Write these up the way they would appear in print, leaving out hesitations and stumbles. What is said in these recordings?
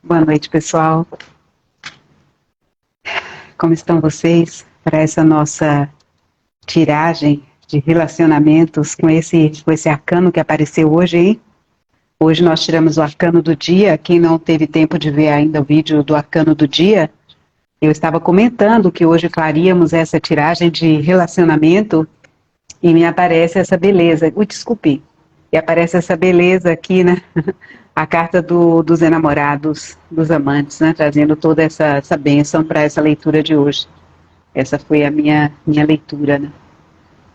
Boa noite, pessoal. Como estão vocês para essa nossa tiragem de relacionamentos com esse arcano que apareceu hoje, hein? Hoje nós tiramos o arcano do dia. Quem não teve tempo de ver ainda o vídeo do arcano do dia, eu estava comentando que hoje faríamos essa tiragem de relacionamento e me aparece essa beleza. Desculpe. E aparece essa beleza aqui, né? A carta dos enamorados, dos amantes, né? Trazendo toda essa bênção para essa leitura de hoje. Essa foi a minha leitura, né?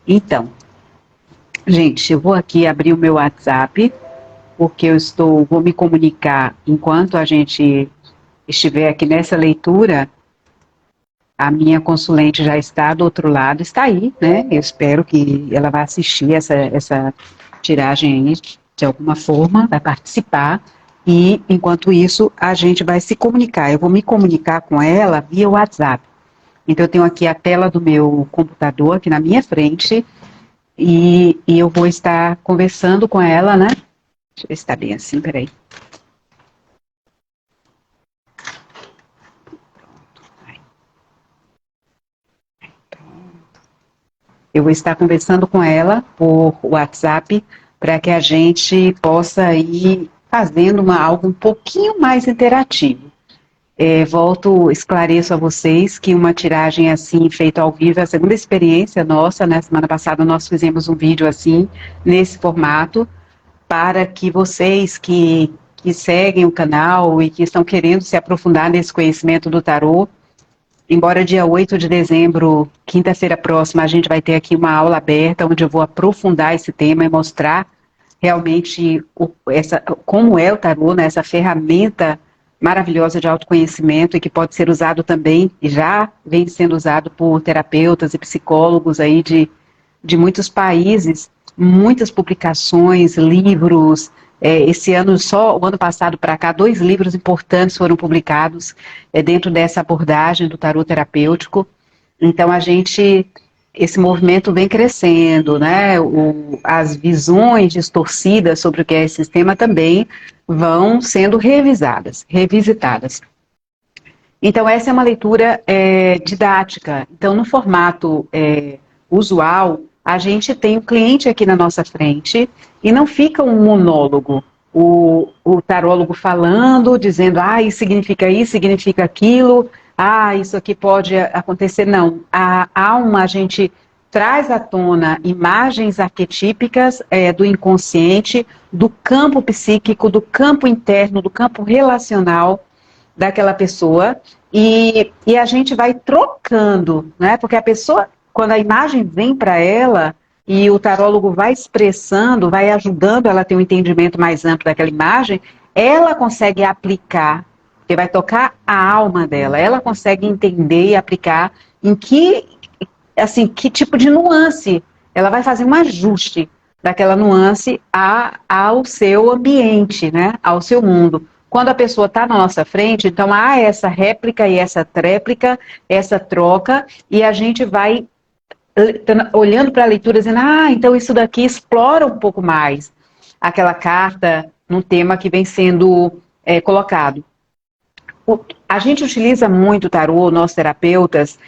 Então, gente, eu vou aqui abrir o meu WhatsApp, porque vou me comunicar enquanto a gente estiver aqui nessa leitura. A minha consulente já está do outro lado, está aí, né? Eu espero que ela vá assistir essa tiragem aí, de alguma forma, vai participar, e enquanto isso a gente vai se comunicar. Eu vou me comunicar com ela via WhatsApp. Então eu tenho aqui a tela do meu computador aqui na minha frente, e eu vou estar conversando com ela, né? Deixa eu ver se está bem assim, peraí. Eu vou estar conversando com ela por WhatsApp para que a gente possa ir fazendo algo um pouquinho mais interativo. Esclareço a vocês que uma tiragem assim, feita ao vivo, é a segunda experiência nossa, né? Semana passada nós fizemos um vídeo assim, nesse formato, para que vocês que seguem o canal e que estão querendo se aprofundar nesse conhecimento do tarô, embora dia 8 de dezembro, quinta-feira próxima, a gente vai ter aqui uma aula aberta, onde eu vou aprofundar esse tema e mostrar realmente como é o tarô, né, essa ferramenta maravilhosa de autoconhecimento e que pode ser usado também, e já vem sendo usado por terapeutas e psicólogos aí de muitos países, muitas publicações, livros. Esse ano, só o ano passado para cá, 2 livros importantes foram publicados dentro dessa abordagem do tarô terapêutico. Então, esse movimento vem crescendo, né? As visões distorcidas sobre o que é esse sistema também vão sendo revisitadas. Então, essa é uma leitura didática. Então, no formato usual, a gente tem o cliente aqui na nossa frente e não fica um monólogo. O tarólogo falando, dizendo, isso significa aquilo, isso aqui pode acontecer. Não, a gente traz à tona imagens arquetípicas do inconsciente, do campo psíquico, do campo interno, do campo relacional daquela pessoa, e a gente vai trocando, né? Porque a pessoa, quando a imagem vem para ela e o tarólogo vai expressando, vai ajudando ela a ter um entendimento mais amplo daquela imagem, ela consegue aplicar, porque vai tocar a alma dela, ela consegue entender e aplicar em que tipo de nuance, ela vai fazer um ajuste daquela nuance ao seu ambiente, né? Ao seu mundo. Quando a pessoa está na nossa frente, então há essa réplica e essa tréplica, essa troca, e a gente vai olhando para a leitura, dizendo, então isso daqui explora um pouco mais aquela carta num tema que vem sendo colocado. A gente utiliza muito o tarô, nós terapeutas,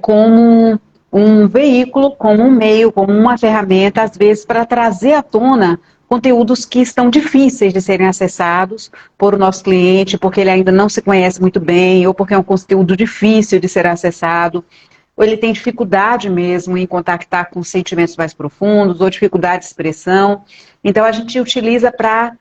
como um veículo, como um meio, como uma ferramenta, às vezes, para trazer à tona conteúdos que estão difíceis de serem acessados por o nosso cliente, porque ele ainda não se conhece muito bem, ou porque é um conteúdo difícil de ser acessado, ou ele tem dificuldade mesmo em contactar com sentimentos mais profundos, ou dificuldade de expressão. Então, a gente utiliza para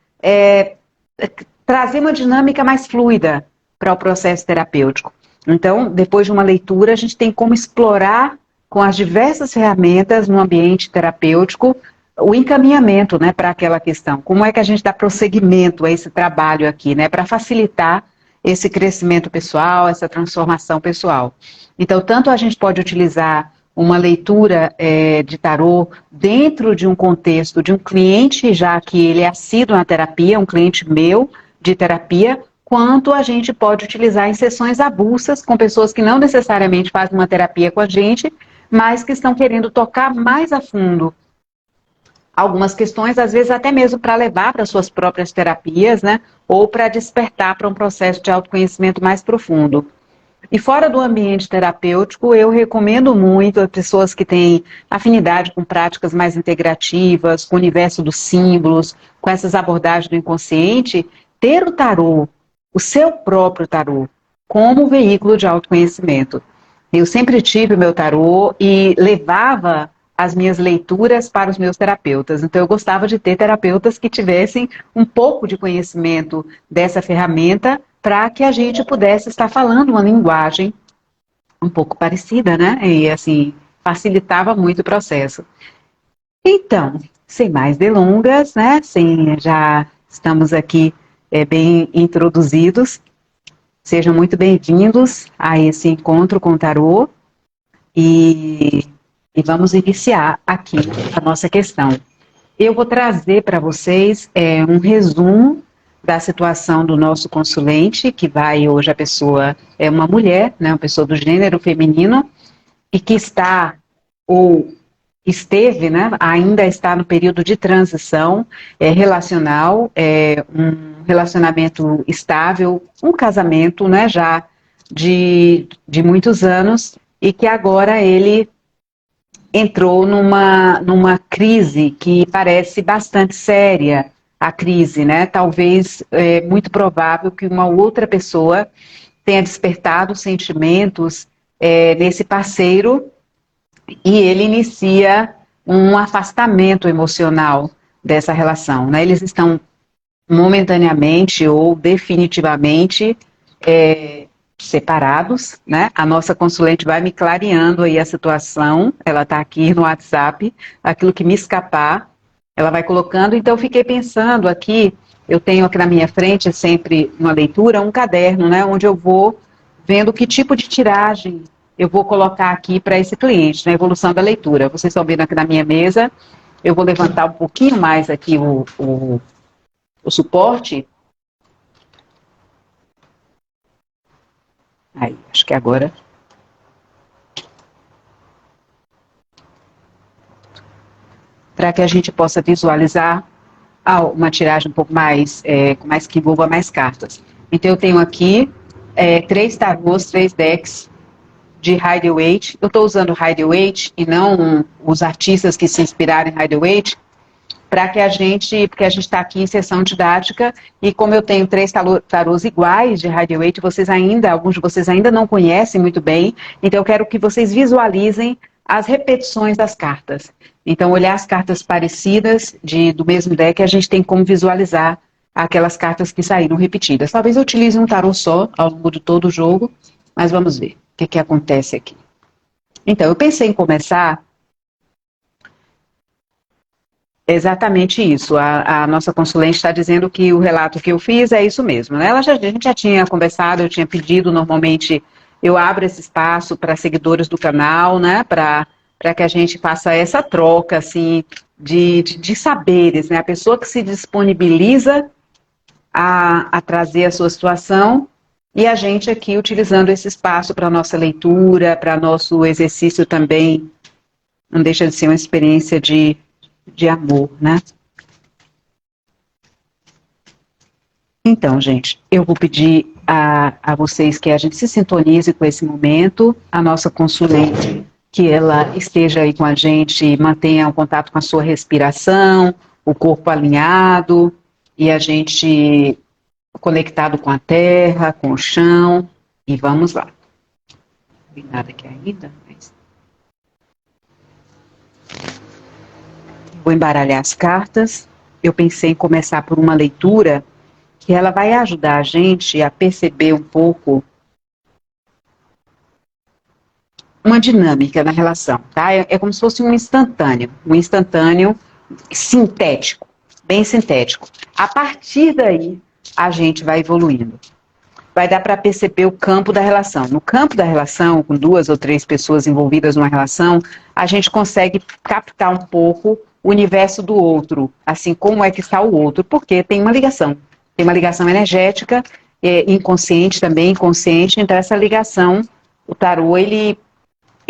trazer uma dinâmica mais fluida para o processo terapêutico. Então, depois de uma leitura, a gente tem como explorar com as diversas ferramentas no ambiente terapêutico o encaminhamento, né, para aquela questão. Como é que a gente dá prosseguimento a esse trabalho aqui, né, para facilitar esse crescimento pessoal, essa transformação pessoal. Então, tanto a gente pode utilizar uma leitura de tarô dentro de um contexto de um cliente, já que ele é assíduo na terapia, um cliente meu de terapia, quanto a gente pode utilizar em sessões avulsas com pessoas que não necessariamente fazem uma terapia com a gente, mas que estão querendo tocar mais a fundo algumas questões, às vezes até mesmo para levar para suas próprias terapias, né? Ou para despertar para um processo de autoconhecimento mais profundo. E fora do ambiente terapêutico, eu recomendo muito a pessoas que têm afinidade com práticas mais integrativas, com o universo dos símbolos, com essas abordagens do inconsciente, ter o tarô, o seu próprio tarô, como veículo de autoconhecimento. Eu sempre tive o meu tarô e levava as minhas leituras para os meus terapeutas. Então, eu gostava de ter terapeutas que tivessem um pouco de conhecimento dessa ferramenta para que a gente pudesse estar falando uma linguagem um pouco parecida, né? E, assim, facilitava muito o processo. Então, sem mais delongas, né? Já estamos aqui bem introduzidos. Sejam muito bem-vindos a esse encontro com o tarô e vamos iniciar aqui a nossa questão. Eu vou trazer para vocês um resumo da situação do nosso consulente, que vai hoje, a pessoa é uma mulher, né, uma pessoa do gênero feminino, e que está, ou esteve, né, ainda está no período de transição relacional, um relacionamento estável, um casamento, né, já de muitos anos, e que agora ele entrou numa crise que parece bastante séria, a crise, né? Talvez é muito provável que uma outra pessoa tenha despertado sentimentos nesse parceiro e ele inicia um afastamento emocional dessa relação, né? Eles estão momentaneamente ou definitivamente separados, né? A nossa consulente vai me clareando aí a situação, ela está aqui no WhatsApp, aquilo que me escapar, ela vai colocando, então eu fiquei pensando aqui, eu tenho aqui na minha frente, sempre uma leitura, um caderno, né? Onde eu vou vendo que tipo de tiragem eu vou colocar aqui para esse cliente, na evolução da leitura. Vocês estão vendo aqui na minha mesa, eu vou levantar um pouquinho mais aqui o suporte. Aí, acho que agora. Para que a gente possa visualizar uma tiragem um pouco mais, que envolva mais cartas. Então, eu tenho aqui 3 tarôs, 3 decks de Rider-Waite. Eu estou usando Rider-Waite e não os artistas que se inspiraram em Rider-Waite, porque a gente está aqui em sessão didática, e como eu tenho 3 tarôs iguais de Rider-Waite, alguns de vocês ainda não conhecem muito bem, então eu quero que vocês visualizem as repetições das cartas. Então, olhar as cartas parecidas do mesmo deck, a gente tem como visualizar aquelas cartas que saíram repetidas. Talvez eu utilize um tarô só ao longo de todo o jogo, mas vamos ver o que acontece aqui. Então, eu pensei em começar exatamente isso. A nossa consulente está dizendo que o relato que eu fiz é isso mesmo, né? A gente já tinha conversado, eu tinha pedido, normalmente eu abro esse espaço para seguidores do canal, né? Para que a gente faça essa troca, assim, de saberes, né? A pessoa que se disponibiliza a trazer a sua situação e a gente aqui utilizando esse espaço para nossa leitura, para nosso exercício também, não deixa de ser uma experiência de amor, né? Então, gente, eu vou pedir a vocês que a gente se sintonize com esse momento, a nossa consulente, que ela esteja aí com a gente, mantenha o contato com a sua respiração, o corpo alinhado, e a gente conectado com a terra, com o chão, e vamos lá. Não vi nada aqui ainda, mas... Vou embaralhar as cartas. Eu pensei em começar por uma leitura que ela vai ajudar a gente a perceber um pouco uma dinâmica na relação, tá? É como se fosse um instantâneo sintético, bem sintético. A partir daí, a gente vai evoluindo. Vai dar para perceber o campo da relação. No campo da relação, com 2 ou 3 pessoas envolvidas numa relação, a gente consegue captar um pouco o universo do outro, assim, como é que está o outro, porque tem uma ligação energética, inconsciente também, inconsciente, então essa ligação, o tarô, ele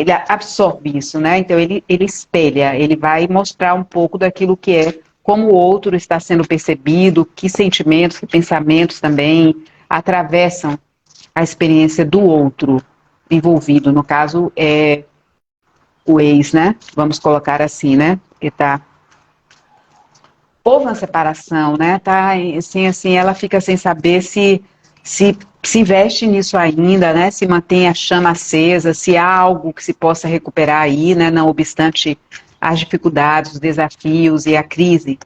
ele absorve isso, né? Então ele espelha, ele vai mostrar um pouco daquilo que é, como o outro está sendo percebido, que sentimentos, que pensamentos também atravessam a experiência do outro envolvido. No caso, é o ex, né? Vamos colocar assim, né? Que tá. Houve uma separação, né? Tá, assim, ela fica sem saber se investe nisso ainda, né? Se mantém a chama acesa, se há algo que se possa recuperar aí, né? Não obstante as dificuldades, os desafios e a crise.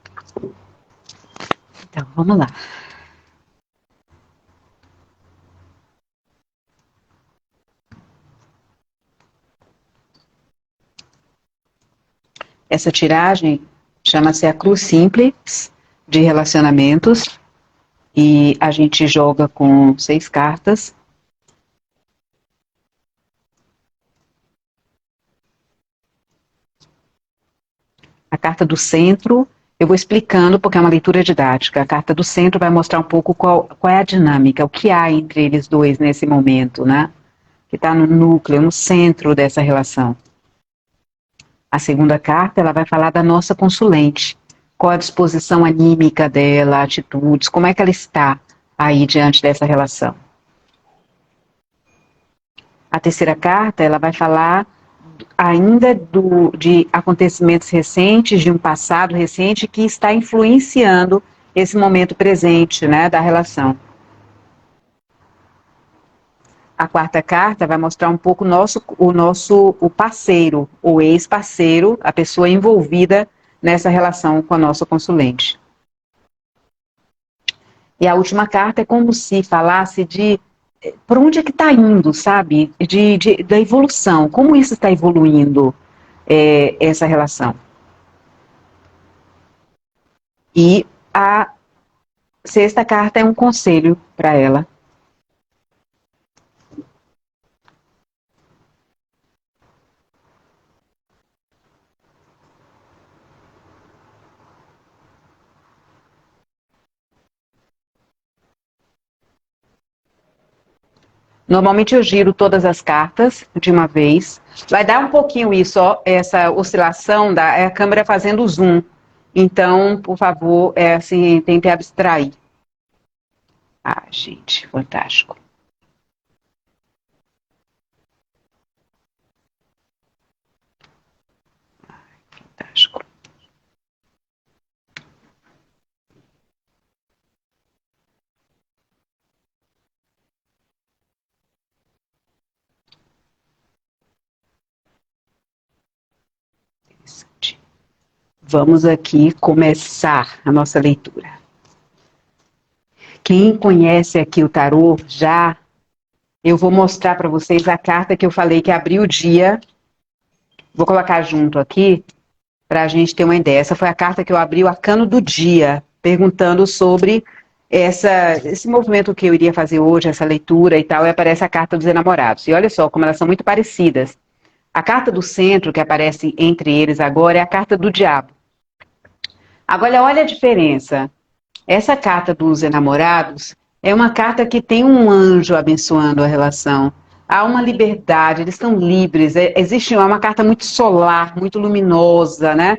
Então, vamos lá. Essa tiragem chama-se a Cruz Simples de Relacionamentos e a gente joga com 6 cartas. A carta do centro, eu vou explicando porque é uma leitura didática. A carta do centro vai mostrar um pouco qual é a dinâmica, o que há entre eles dois nesse momento, né? Que está no núcleo, no centro dessa relação. A segunda carta, ela vai falar da nossa consulente. Qual a disposição anímica dela, atitudes, como é que ela está aí diante dessa relação. A terceira carta, ela vai falar ainda de acontecimentos recentes, de um passado recente que está influenciando esse momento presente, né, da relação. A quarta carta vai mostrar um pouco o parceiro, o ex-parceiro, a pessoa envolvida nessa relação com a nossa consulente. E a última carta é como se falasse de por onde é que está indo, sabe? Da evolução, como isso está evoluindo essa relação. E a sexta carta é um conselho para ela. Normalmente eu giro todas as cartas de uma vez. Vai dar um pouquinho isso, ó, essa oscilação da a câmera fazendo zoom. Então, por favor, assim, tente abstrair. Ah, gente, fantástico. Fantástico. Interessante. Vamos aqui começar a nossa leitura. Quem conhece aqui o tarô já, eu vou mostrar para vocês a carta que eu falei que abriu o dia. Vou colocar junto aqui para a gente ter uma ideia. Essa foi a carta que eu abri, o arcano do dia, perguntando sobre esse movimento que eu iria fazer hoje, essa leitura e tal, e aparece a carta dos enamorados. E olha só como elas são muito parecidas. A carta do centro, que aparece entre eles agora, é a carta do diabo. Agora, olha a diferença. Essa carta dos enamorados é uma carta que tem um anjo abençoando a relação. Há uma liberdade, eles estão livres. Existe uma carta muito solar, muito luminosa, né?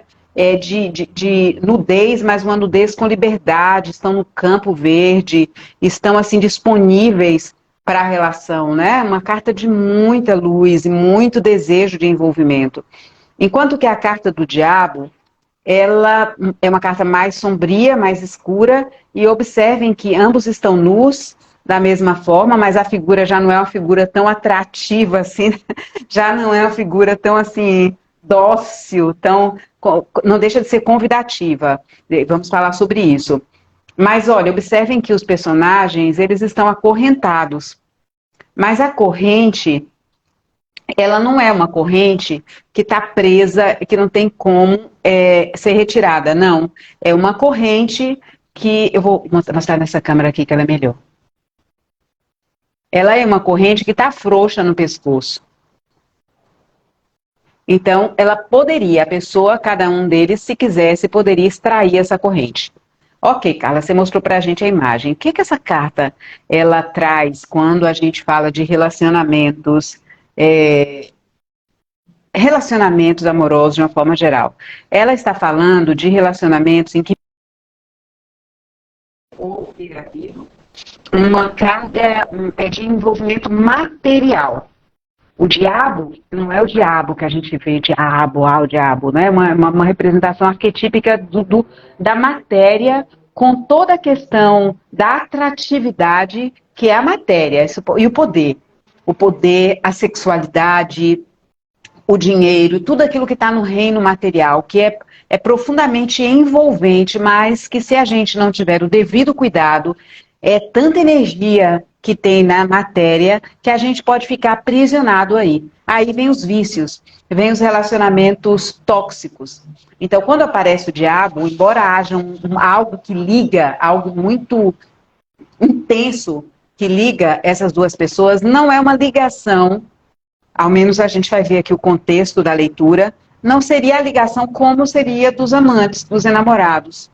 De nudez, mas uma nudez com liberdade. Estão no campo verde, estão assim disponíveis para a relação, né? Uma carta de muita luz e muito desejo de envolvimento. Enquanto que a carta do diabo, ela é uma carta mais sombria, mais escura, e observem que ambos estão nus da mesma forma, mas a figura já não é uma figura tão atrativa assim, já não é uma figura tão assim dócil, não deixa de ser convidativa. Vamos falar sobre isso. Mas olha, observem que os personagens, eles estão acorrentados. Mas a corrente, ela não é uma corrente que está presa, que não tem como ser retirada, não. É uma corrente que, eu vou mostrar nessa câmera aqui que ela é melhor. Ela é uma corrente que está frouxa no pescoço. Então, ela poderia, a pessoa, cada um deles, se quisesse, poderia extrair essa corrente. Ok, Carla, você mostrou para a gente a imagem. O que essa carta ela traz quando a gente fala de relacionamentos relacionamentos amorosos de uma forma geral. Ela está falando de relacionamentos em que ou negativo, uma carga de envolvimento material. O diabo não é o diabo que a gente vê, diabo, o diabo, né? Uma representação arquetípica da matéria, com toda a questão da atratividade, que é a matéria, e o poder. O poder, a sexualidade, o dinheiro, tudo aquilo que está no reino material, que é profundamente envolvente, mas que se a gente não tiver o devido cuidado, é tanta energia que tem na matéria que a gente pode ficar aprisionado aí. Aí vem os vícios, vem os relacionamentos tóxicos. Então, quando aparece o diabo, embora haja algo que liga, algo muito intenso que liga essas duas pessoas, não é uma ligação, ao menos a gente vai ver aqui o contexto da leitura, não seria a ligação como seria dos amantes, dos enamorados,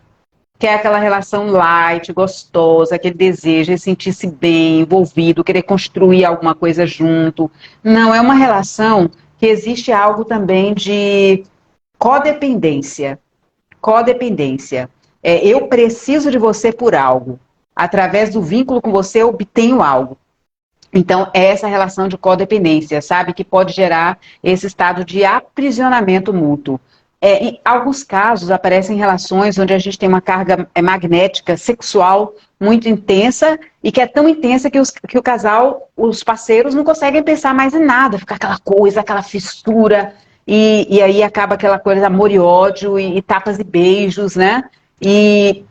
que é aquela relação light, gostosa, aquele desejo de sentir-se bem, envolvido, querer construir alguma coisa junto. Não, é uma relação que existe algo também de codependência. Codependência. Eu preciso de você por algo. Através do vínculo com você, eu obtenho algo. Então, é essa relação de codependência, sabe? Que pode gerar esse estado de aprisionamento mútuo. Em alguns casos, aparecem relações onde a gente tem uma carga magnética sexual muito intensa e que é tão intensa que o casal, os parceiros, não conseguem pensar mais em nada. Fica aquela coisa, aquela fissura, e aí acaba aquela coisa amor e ódio, e tapas e beijos, né? E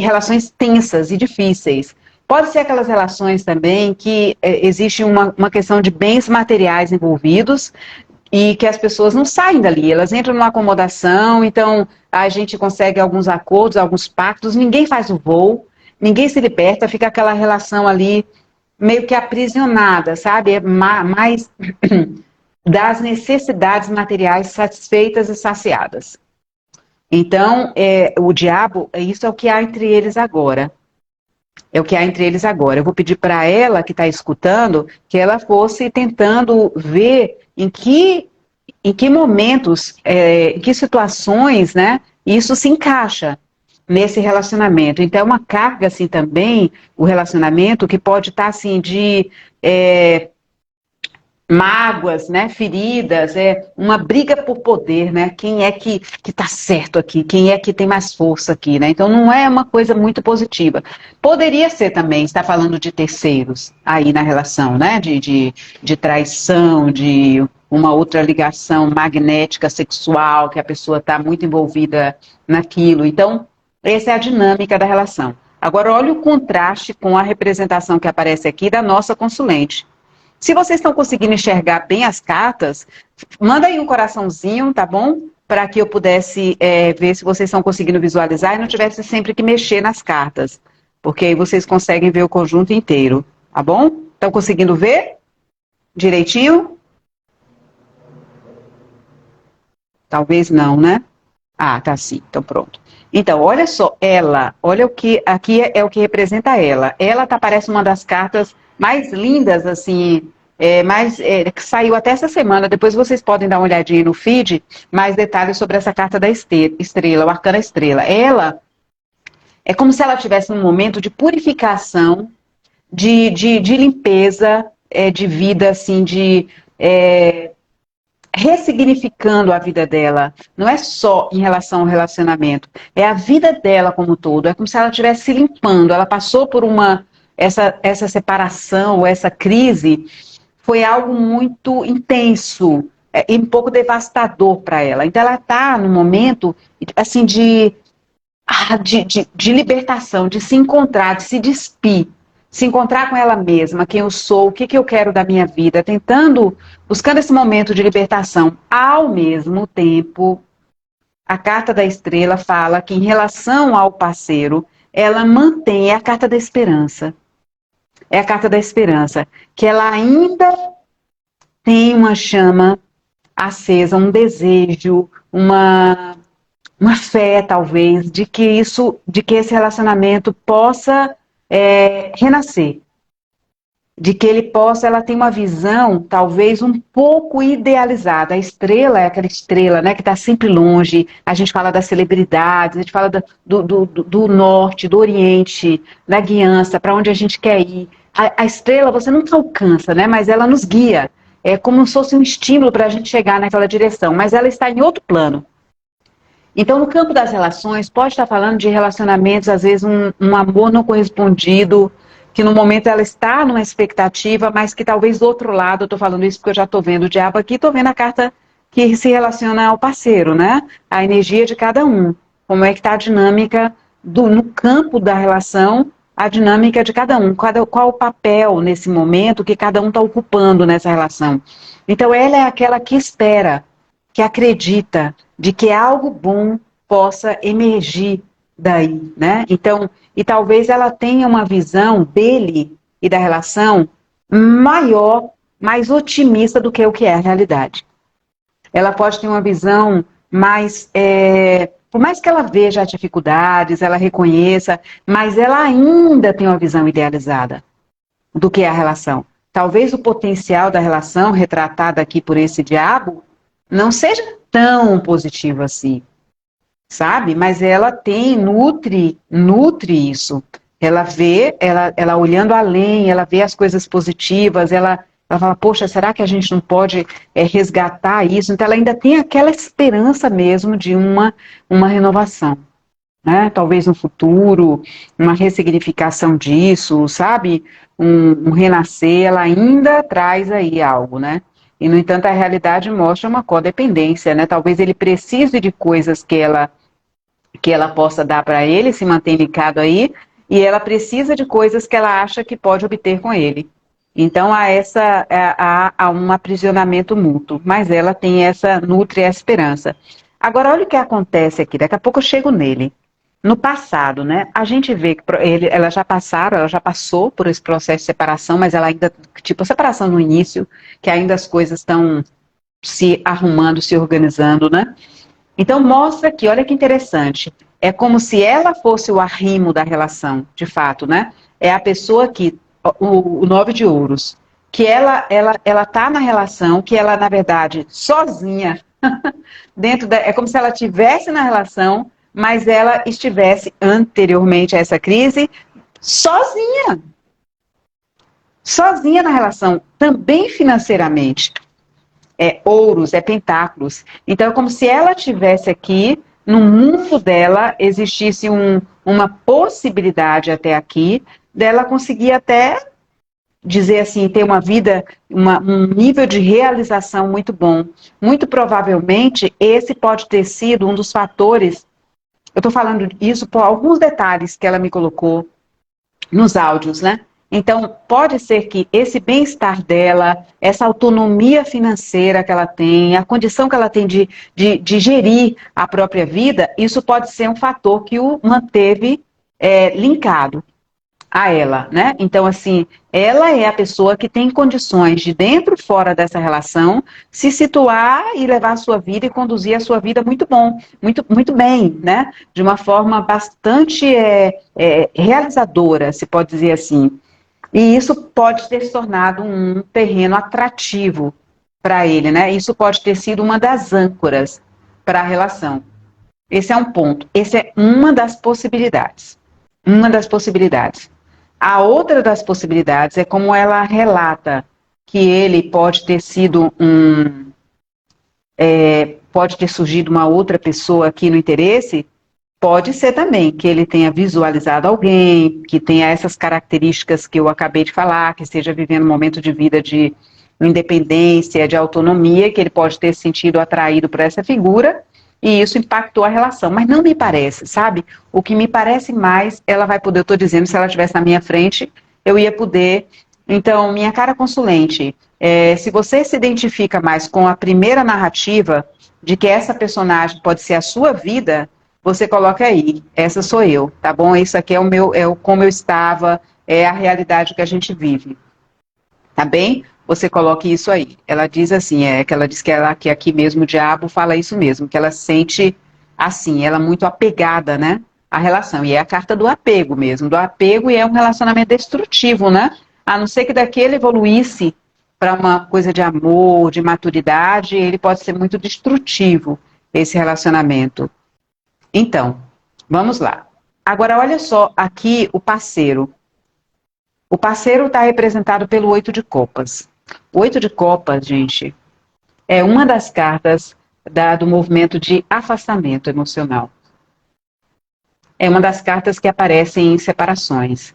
relações tensas e difíceis. Pode ser aquelas relações também que existe uma questão de bens materiais envolvidos e que as pessoas não saem dali, elas entram numa acomodação, então a gente consegue alguns acordos, alguns pactos, ninguém faz o voo, ninguém se liberta, fica aquela relação ali meio que aprisionada, sabe? É mais das necessidades materiais satisfeitas e saciadas. Então, o diabo, isso é o que há entre eles agora. É o que há entre eles agora. Eu vou pedir para ela, que está escutando, que ela fosse tentando ver em que momentos, em que situações, né, isso se encaixa nesse relacionamento. Então, é uma carga, assim, também, o relacionamento, que pode estar, assim, de mágoas, né, feridas, uma briga por poder, né, quem é que está certo aqui, quem é que tem mais força aqui, né, então não é uma coisa muito positiva. Poderia ser também, está falando de terceiros aí na relação, né, de traição, de uma outra ligação magnética sexual, que a pessoa está muito envolvida naquilo, então essa é a dinâmica da relação. Agora olha o contraste com a representação que aparece aqui da nossa consulente. Se vocês estão conseguindo enxergar bem as cartas, manda aí um coraçãozinho, tá bom? Para que eu pudesse ver se vocês estão conseguindo visualizar e não tivesse sempre que mexer nas cartas. Porque aí vocês conseguem ver o conjunto inteiro, tá bom? Estão conseguindo ver direitinho? Talvez não, né? Ah, tá sim, então pronto. Então, olha só, olha o que, aqui é o que representa ela. Ela parece uma das cartas mais lindas, assim, que saiu até essa semana. Depois vocês podem dar uma olhadinha no feed, mais detalhes sobre essa carta da estrela, o arcano estrela. Ela é como se ela estivesse num momento de purificação, de limpeza, de vida, assim, ressignificando a vida dela. Não é só em relação ao relacionamento, é a vida dela como um todo. É como se ela estivesse se limpando. Ela passou por essa separação, essa crise, foi algo muito intenso e um pouco devastador para ela. Então ela está num momento assim de libertação, de se encontrar, de se despir, se encontrar com ela mesma, quem eu sou, o que eu quero da minha vida, buscando esse momento de libertação. Ao mesmo tempo, a carta da estrela fala que em relação ao parceiro, ela mantém, é a carta da esperança. É a carta da esperança, que ela ainda tem uma chama acesa, um desejo, uma fé, talvez, de que esse relacionamento possa renascer. de que ela tem uma visão talvez um pouco idealizada. A estrela é aquela estrela, né, que está sempre longe. A gente fala das celebridades, a gente fala do norte, do oriente, da guiança, para onde a gente quer ir. A estrela você nunca alcança, né, mas ela nos guia. É como se fosse um estímulo para a gente chegar naquela direção, mas ela está em outro plano. Então, no campo das relações, pode estar falando de relacionamentos, às vezes um amor não correspondido, que no momento ela está numa expectativa, mas que talvez do outro lado, eu estou falando isso porque eu já estou vendo o diabo aqui, estou vendo a carta que se relaciona ao parceiro, né? A energia de cada um. Como é que está a dinâmica no campo da relação, a dinâmica de cada um. Qual o papel nesse momento que cada um está ocupando nessa relação. Então, ela é aquela que espera, que acredita de que algo bom possa emergir daí, né? Então, e talvez ela tenha uma visão dele e da relação maior, mais otimista do que o que é a realidade. Ela pode ter uma visão mais, por mais que ela veja as dificuldades, ela reconheça, mas ela ainda tem uma visão idealizada do que é a relação. Talvez o potencial da relação, retratado aqui por esse diabo, não seja tão positivo assim, sabe? Mas ela nutre isso. Ela vê, ela olhando além, ela vê as coisas positivas, ela fala, poxa, será que a gente não pode resgatar isso? Então ela ainda tem aquela esperança mesmo de uma renovação, né? Talvez no futuro, uma ressignificação disso, sabe? Um renascer, ela ainda traz aí algo, né? E, no entanto, a realidade mostra uma codependência, né? Talvez ele precise de coisas que ela possa dar para ele, se manter ligado aí, e ela precisa de coisas que ela acha que pode obter com ele. Então, há um aprisionamento mútuo, mas ela tem nutre essa esperança. Agora, olha o que acontece aqui, daqui a pouco eu chego nele. No passado, né, a gente vê que ela já passou por esse processo de separação, mas ela ainda, tipo, a separação no início, que ainda as coisas estão se arrumando, se organizando, né? Então mostra aqui, olha que interessante, é como se ela fosse o arrimo da relação, de fato, né? É a pessoa que, o 9 de ouros, que ela tá na relação, que ela, na verdade, sozinha, é como se ela estivesse na relação, mas ela estivesse anteriormente a essa crise sozinha. Sozinha na relação, também financeiramente. É ouros, é pentáculos. Então é como se ela tivesse aqui, no mundo dela, existisse uma possibilidade até aqui, dela conseguir até dizer assim, ter uma vida, um nível de realização muito bom. Muito provavelmente, esse pode ter sido um dos fatores. Eu estou falando isso por alguns detalhes que ela me colocou nos áudios, né? Então, pode ser que esse bem-estar dela, essa autonomia financeira que ela tem, a condição que ela tem de gerir a própria vida, isso pode ser um fator que o manteve linkado a ela, né? Então, assim, ela é a pessoa que tem condições de, dentro e fora dessa relação, se situar e levar a sua vida e conduzir a sua vida muito bom, muito bem, né? De uma forma bastante realizadora, se pode dizer assim. E isso pode ter se tornado um terreno atrativo para ele, né? Isso pode ter sido uma das âncoras para a relação. Esse é um ponto. Essa é uma das possibilidades. Uma das possibilidades. A outra das possibilidades é como ela relata que ele pode ter sido pode ter surgido uma outra pessoa aqui no interesse. Pode ser também que ele tenha visualizado alguém, que tenha essas características que eu acabei de falar, que esteja vivendo um momento de vida de independência, de autonomia, que ele pode ter se sentido atraído por essa figura, e isso impactou a relação. Mas não me parece, sabe? O que me parece mais, ela vai poder, eu estou dizendo, se ela estivesse na minha frente, eu ia poder. Então, minha cara consulente, se você se identifica mais com a primeira narrativa de que essa personagem pode ser a sua vida, você coloca aí, essa sou eu, tá bom? Isso aqui é como eu estava, é a realidade que a gente vive, tá bem? Você coloque isso aí. Ela diz assim, que ela diz que aqui mesmo o diabo fala isso mesmo, que ela sente assim, ela é muito apegada, né? À relação, e é a carta do apego mesmo, do apego, e é um relacionamento destrutivo, né? a não ser que daqui ele evoluísse para uma coisa de amor, de maturidade, ele pode ser muito destrutivo, esse relacionamento. Então, vamos lá. Agora, olha só aqui o parceiro. O parceiro está representado pelo 8 de copas. O 8 de copas, gente, é uma das cartas do movimento de afastamento emocional. É uma das cartas que aparecem em separações.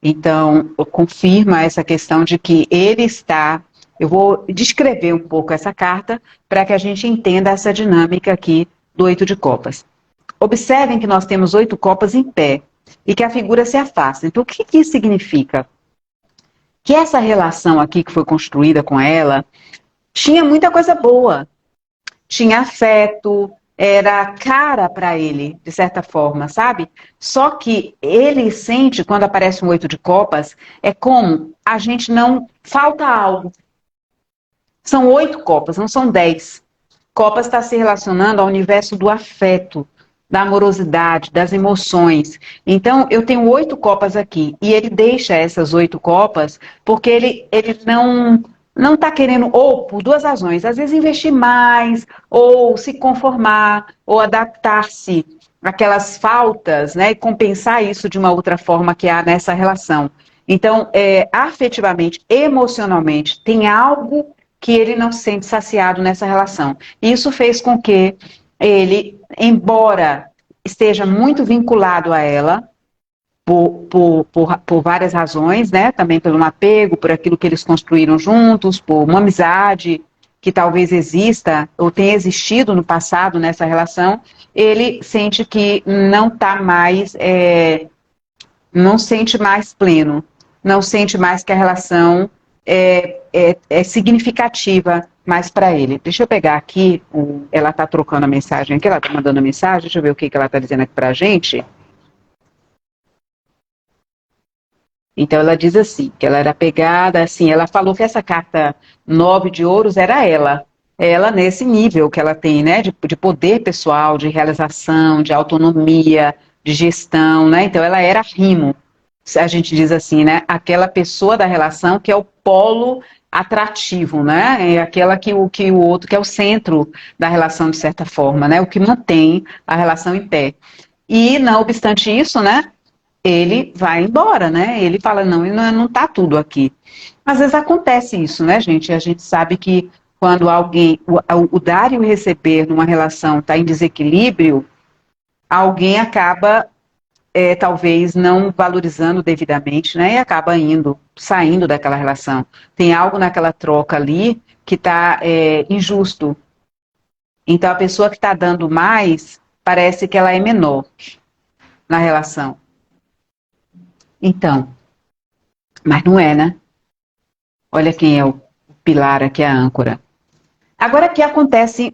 Então, confirma essa questão de que ele está... Eu vou descrever um pouco essa carta para que a gente entenda essa dinâmica aqui do 8 de copas. Observem que nós temos 8 copas em pé e que a figura se afasta. Então, o que isso significa? Que essa relação aqui que foi construída com ela tinha muita coisa boa. Tinha afeto, era cara para ele, de certa forma, sabe? Só que ele sente, quando aparece um 8 de copas, é como a gente não... falta algo. São 8 copas, não são 10. Copas está se relacionando ao universo do afeto, da amorosidade, das emoções. Então, eu tenho 8 copas aqui, e ele deixa essas 8 copas porque ele não está querendo, ou por duas razões, às vezes investir mais, ou se conformar, ou adaptar-se àquelas faltas, né, e compensar isso de uma outra forma que há nessa relação. Então, afetivamente, emocionalmente, tem algo que ele não se sente saciado nessa relação. Isso fez com que ele, embora esteja muito vinculado a ela, por várias razões, né? Também pelo apego, por aquilo que eles construíram juntos, por uma amizade que talvez exista ou tenha existido no passado nessa relação, ele sente que não está mais, não sente mais pleno, não sente mais que a relação é significativa mais para ele. Deixa eu pegar aqui, ela está trocando a mensagem aqui, ela está mandando a mensagem, deixa eu ver o que ela está dizendo aqui para a gente. Então ela diz assim, que ela era pegada, assim, ela falou que essa carta 9 de ouros era ela nesse nível que ela tem, né, de poder pessoal, de realização, de autonomia, de gestão, né, então ela era Rimo, a gente diz assim, né, aquela pessoa da relação que é o polo atrativo, né, é aquela que o outro, que é o centro da relação de certa forma, né, o que mantém a relação em pé. E não obstante isso, né, ele vai embora, né? Ele fala, não tá tudo aqui. Às vezes acontece isso, né, gente? A gente sabe que quando alguém, o dar e o receber numa relação está em desequilíbrio, alguém acaba, talvez, não valorizando devidamente, né? E acaba saindo daquela relação. Tem algo naquela troca ali que está injusto. Então, a pessoa que está dando mais, parece que ela é menor na relação. Então, mas não é, né? Olha quem é o pilar aqui, a âncora. Agora aqui acontecem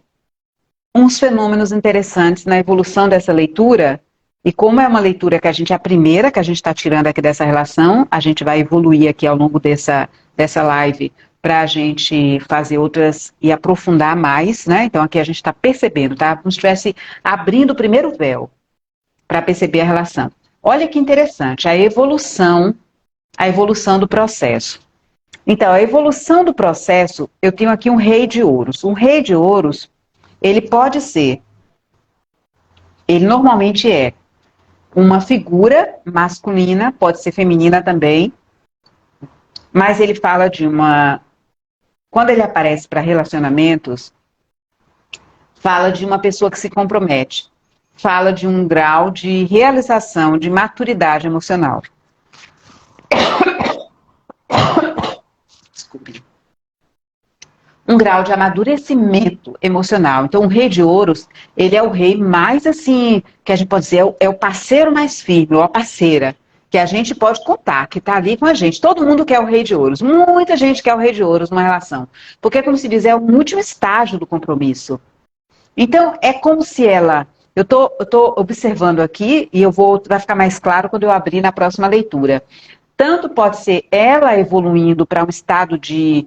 uns fenômenos interessantes na evolução dessa leitura, e como é uma leitura que é a primeira que a gente está tirando aqui dessa relação, a gente vai evoluir aqui ao longo dessa live para a gente fazer outras e aprofundar mais, né? Então aqui a gente está percebendo, tá? Como se estivesse abrindo o primeiro véu para perceber a relação. Olha que interessante, a evolução do processo. Então, a evolução do processo, eu tenho aqui um rei de ouros. Um rei de ouros, ele normalmente é uma figura masculina, pode ser feminina também, mas ele fala quando ele aparece para relacionamentos, fala de uma pessoa que se compromete. Fala de um grau de realização, de maturidade emocional. Desculpe. Um grau de amadurecimento emocional. Então, o rei de ouros, ele é o rei mais, assim, que a gente pode dizer, é o parceiro mais firme, ou a parceira, que a gente pode contar, que está ali com a gente. Todo mundo quer o rei de ouros. Muita gente quer o rei de ouros numa relação. Porque, como se diz, é o último estágio do compromisso. Então, é como se ela... Eu tô observando aqui, e vai ficar mais claro quando eu abrir na próxima leitura. Tanto pode ser ela evoluindo para um estado de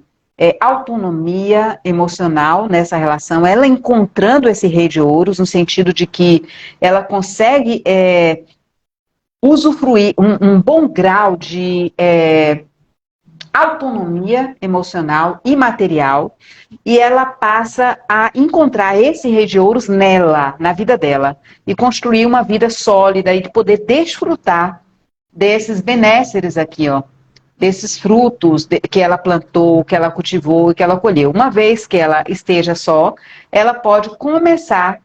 autonomia emocional nessa relação, ela encontrando esse rei de ouros, no sentido de que ela consegue usufruir um bom grau de autonomia emocional e material, e ela passa a encontrar esse rei de ouros nela, na vida dela, e construir uma vida sólida e poder desfrutar desses benéceres aqui, ó, desses frutos que ela plantou, que ela cultivou e que ela colheu. Uma vez que ela esteja só, ela pode começar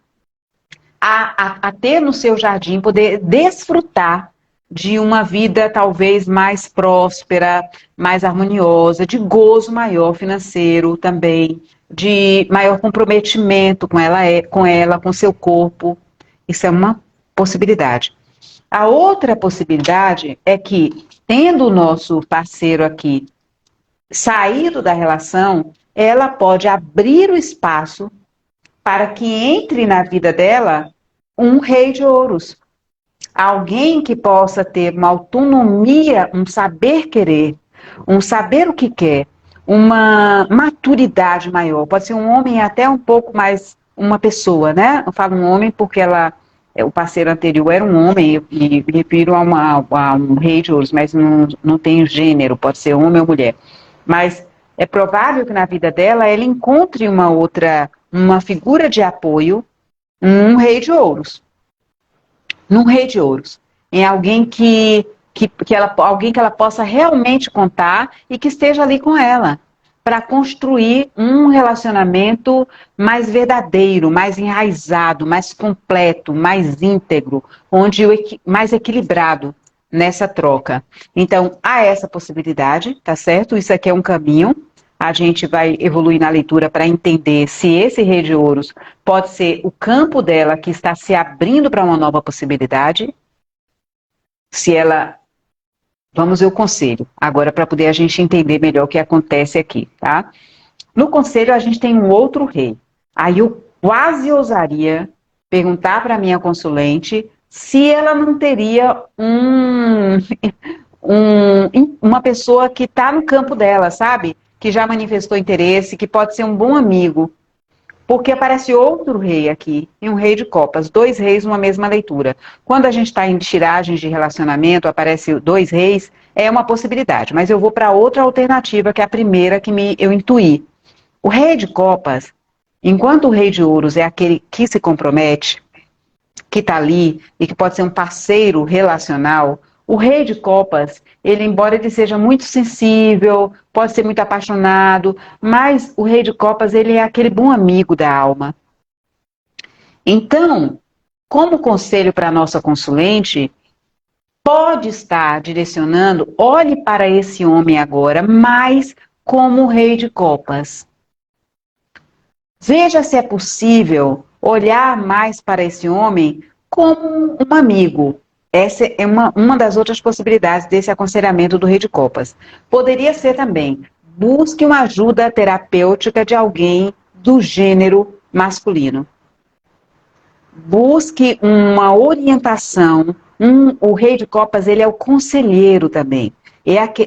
a ter no seu jardim, poder desfrutar de uma vida talvez mais próspera, mais harmoniosa, de gozo maior financeiro também, de maior comprometimento com seu corpo. Isso é uma possibilidade. A outra possibilidade é que, tendo o nosso parceiro aqui saído da relação, ela pode abrir o espaço para que entre na vida dela um rei de ouros. Alguém que possa ter uma autonomia, um saber querer, um saber o que quer, uma maturidade maior. Pode ser um homem até um pouco mais uma pessoa, né? Eu falo um homem porque o parceiro anterior era um homem, e me refiro a um rei de ouros, mas não tem gênero, pode ser homem ou mulher. Mas é provável que na vida dela ela encontre uma figura de apoio, um rei de ouros. Num rei de ouros. Em alguém alguém que ela possa realmente contar e que esteja ali com ela, para construir um relacionamento mais verdadeiro, mais enraizado, mais completo, mais íntegro, mais equilibrado nessa troca. Então, há essa possibilidade, tá certo? Isso aqui é um caminho. A gente vai evoluir na leitura para entender se esse rei de ouros pode ser o campo dela que está se abrindo para uma nova possibilidade. Se ela... Vamos ver o conselho, agora para poder a gente entender melhor o que acontece aqui, tá? No conselho a gente tem um outro rei. Aí eu quase ousaria perguntar para a minha consulente se ela não teria uma pessoa que está no campo dela, sabe? Que já manifestou interesse, que pode ser um bom amigo. Porque aparece outro rei aqui, e um rei de copas, 2 reis numa mesma leitura. Quando a gente está em tiragens de relacionamento, aparece 2 reis, é uma possibilidade. Mas eu vou para outra alternativa, que é a primeira que eu intuí. O rei de copas, enquanto o rei de ouros é aquele que se compromete, que está ali, e que pode ser um parceiro relacional, o rei de copas, embora ele seja muito sensível, pode ser muito apaixonado, mas o rei de copas, ele é aquele bom amigo da alma. Então, como conselho para a nossa consulente, pode estar direcionando, olhe para esse homem agora, mais como o rei de copas. Veja se é possível olhar mais para esse homem como um amigo. Essa é uma das outras possibilidades desse aconselhamento do rei de copas. Poderia ser também, busque uma ajuda terapêutica de alguém do gênero masculino. Busque uma orientação. O rei de copas, ele é o conselheiro também.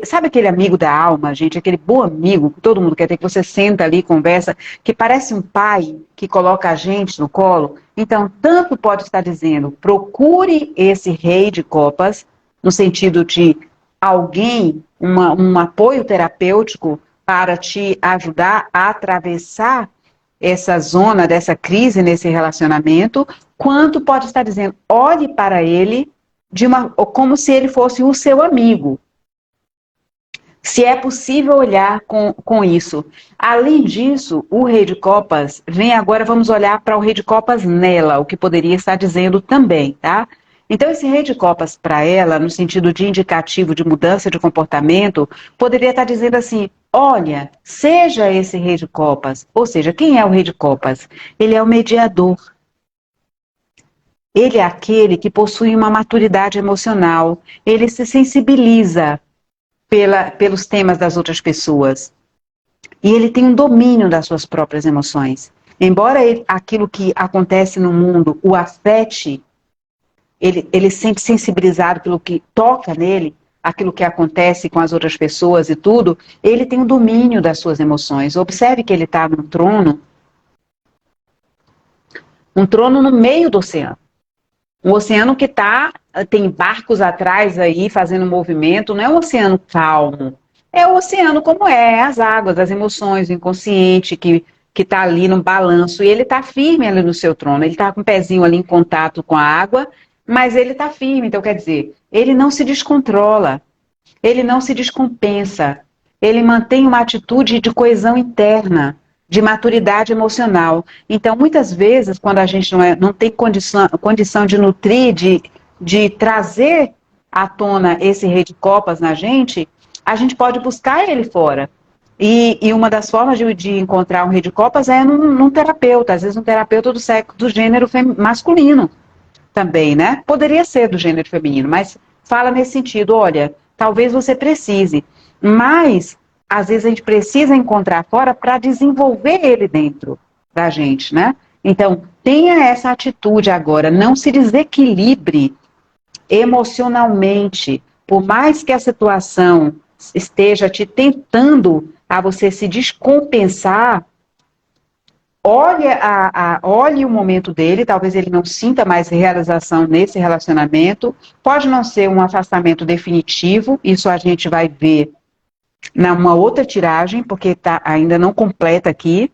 Sabe aquele amigo da alma, gente? Aquele bom amigo que todo mundo quer ter, que você senta ali, conversa, que parece um pai que coloca a gente no colo. Então, tanto pode estar dizendo, procure esse rei de copas, no sentido de alguém, um apoio terapêutico para te ajudar a atravessar essa zona dessa crise nesse relacionamento, quanto pode estar dizendo, olhe para ele como se ele fosse o seu amigo. Se é possível olhar com isso. Além disso, o rei de copas, vamos olhar para o rei de copas nela, o que poderia estar dizendo também, tá? Então, esse rei de copas para ela, no sentido de indicativo de mudança de comportamento, poderia estar dizendo assim, olha, seja esse rei de copas. Ou seja, quem é o rei de copas? Ele é o mediador. Ele é aquele que possui uma maturidade emocional. Ele se sensibiliza pelos temas das outras pessoas. E ele tem um domínio das suas próprias emoções. Embora aquilo que acontece no mundo o afete, ele se sente sensibilizado pelo que toca nele, aquilo que acontece com as outras pessoas e tudo, ele tem o domínio das suas emoções. Observe que ele está num trono, um trono no meio do oceano. Um oceano que tem barcos atrás aí fazendo movimento, não é um oceano calmo, É o oceano como é as águas, as emoções, o inconsciente que está ali no balanço, e ele está firme ali no seu trono, ele está com o pezinho ali em contato com a água, mas ele está firme, então quer dizer, ele não se descontrola, ele não se descompensa, ele mantém uma atitude de coesão interna, de maturidade emocional. Então, muitas vezes, quando a gente não tem condição de nutrir, de trazer à tona esse rei de copas na gente, a gente pode buscar ele fora. E uma das formas de encontrar um rei de copas é num terapeuta, às vezes um terapeuta do gênero masculino também, né? Poderia ser do gênero feminino, mas fala nesse sentido, olha, talvez você precise, mas às vezes a gente precisa encontrar fora para desenvolver ele dentro da gente, né? Então, tenha essa atitude agora, não se desequilibre emocionalmente, por mais que a situação esteja te tentando a você se descompensar, olhe o momento dele, talvez ele não sinta mais realização nesse relacionamento, pode não ser um afastamento definitivo, isso a gente vai ver numa outra tiragem, porque ainda não completa aqui.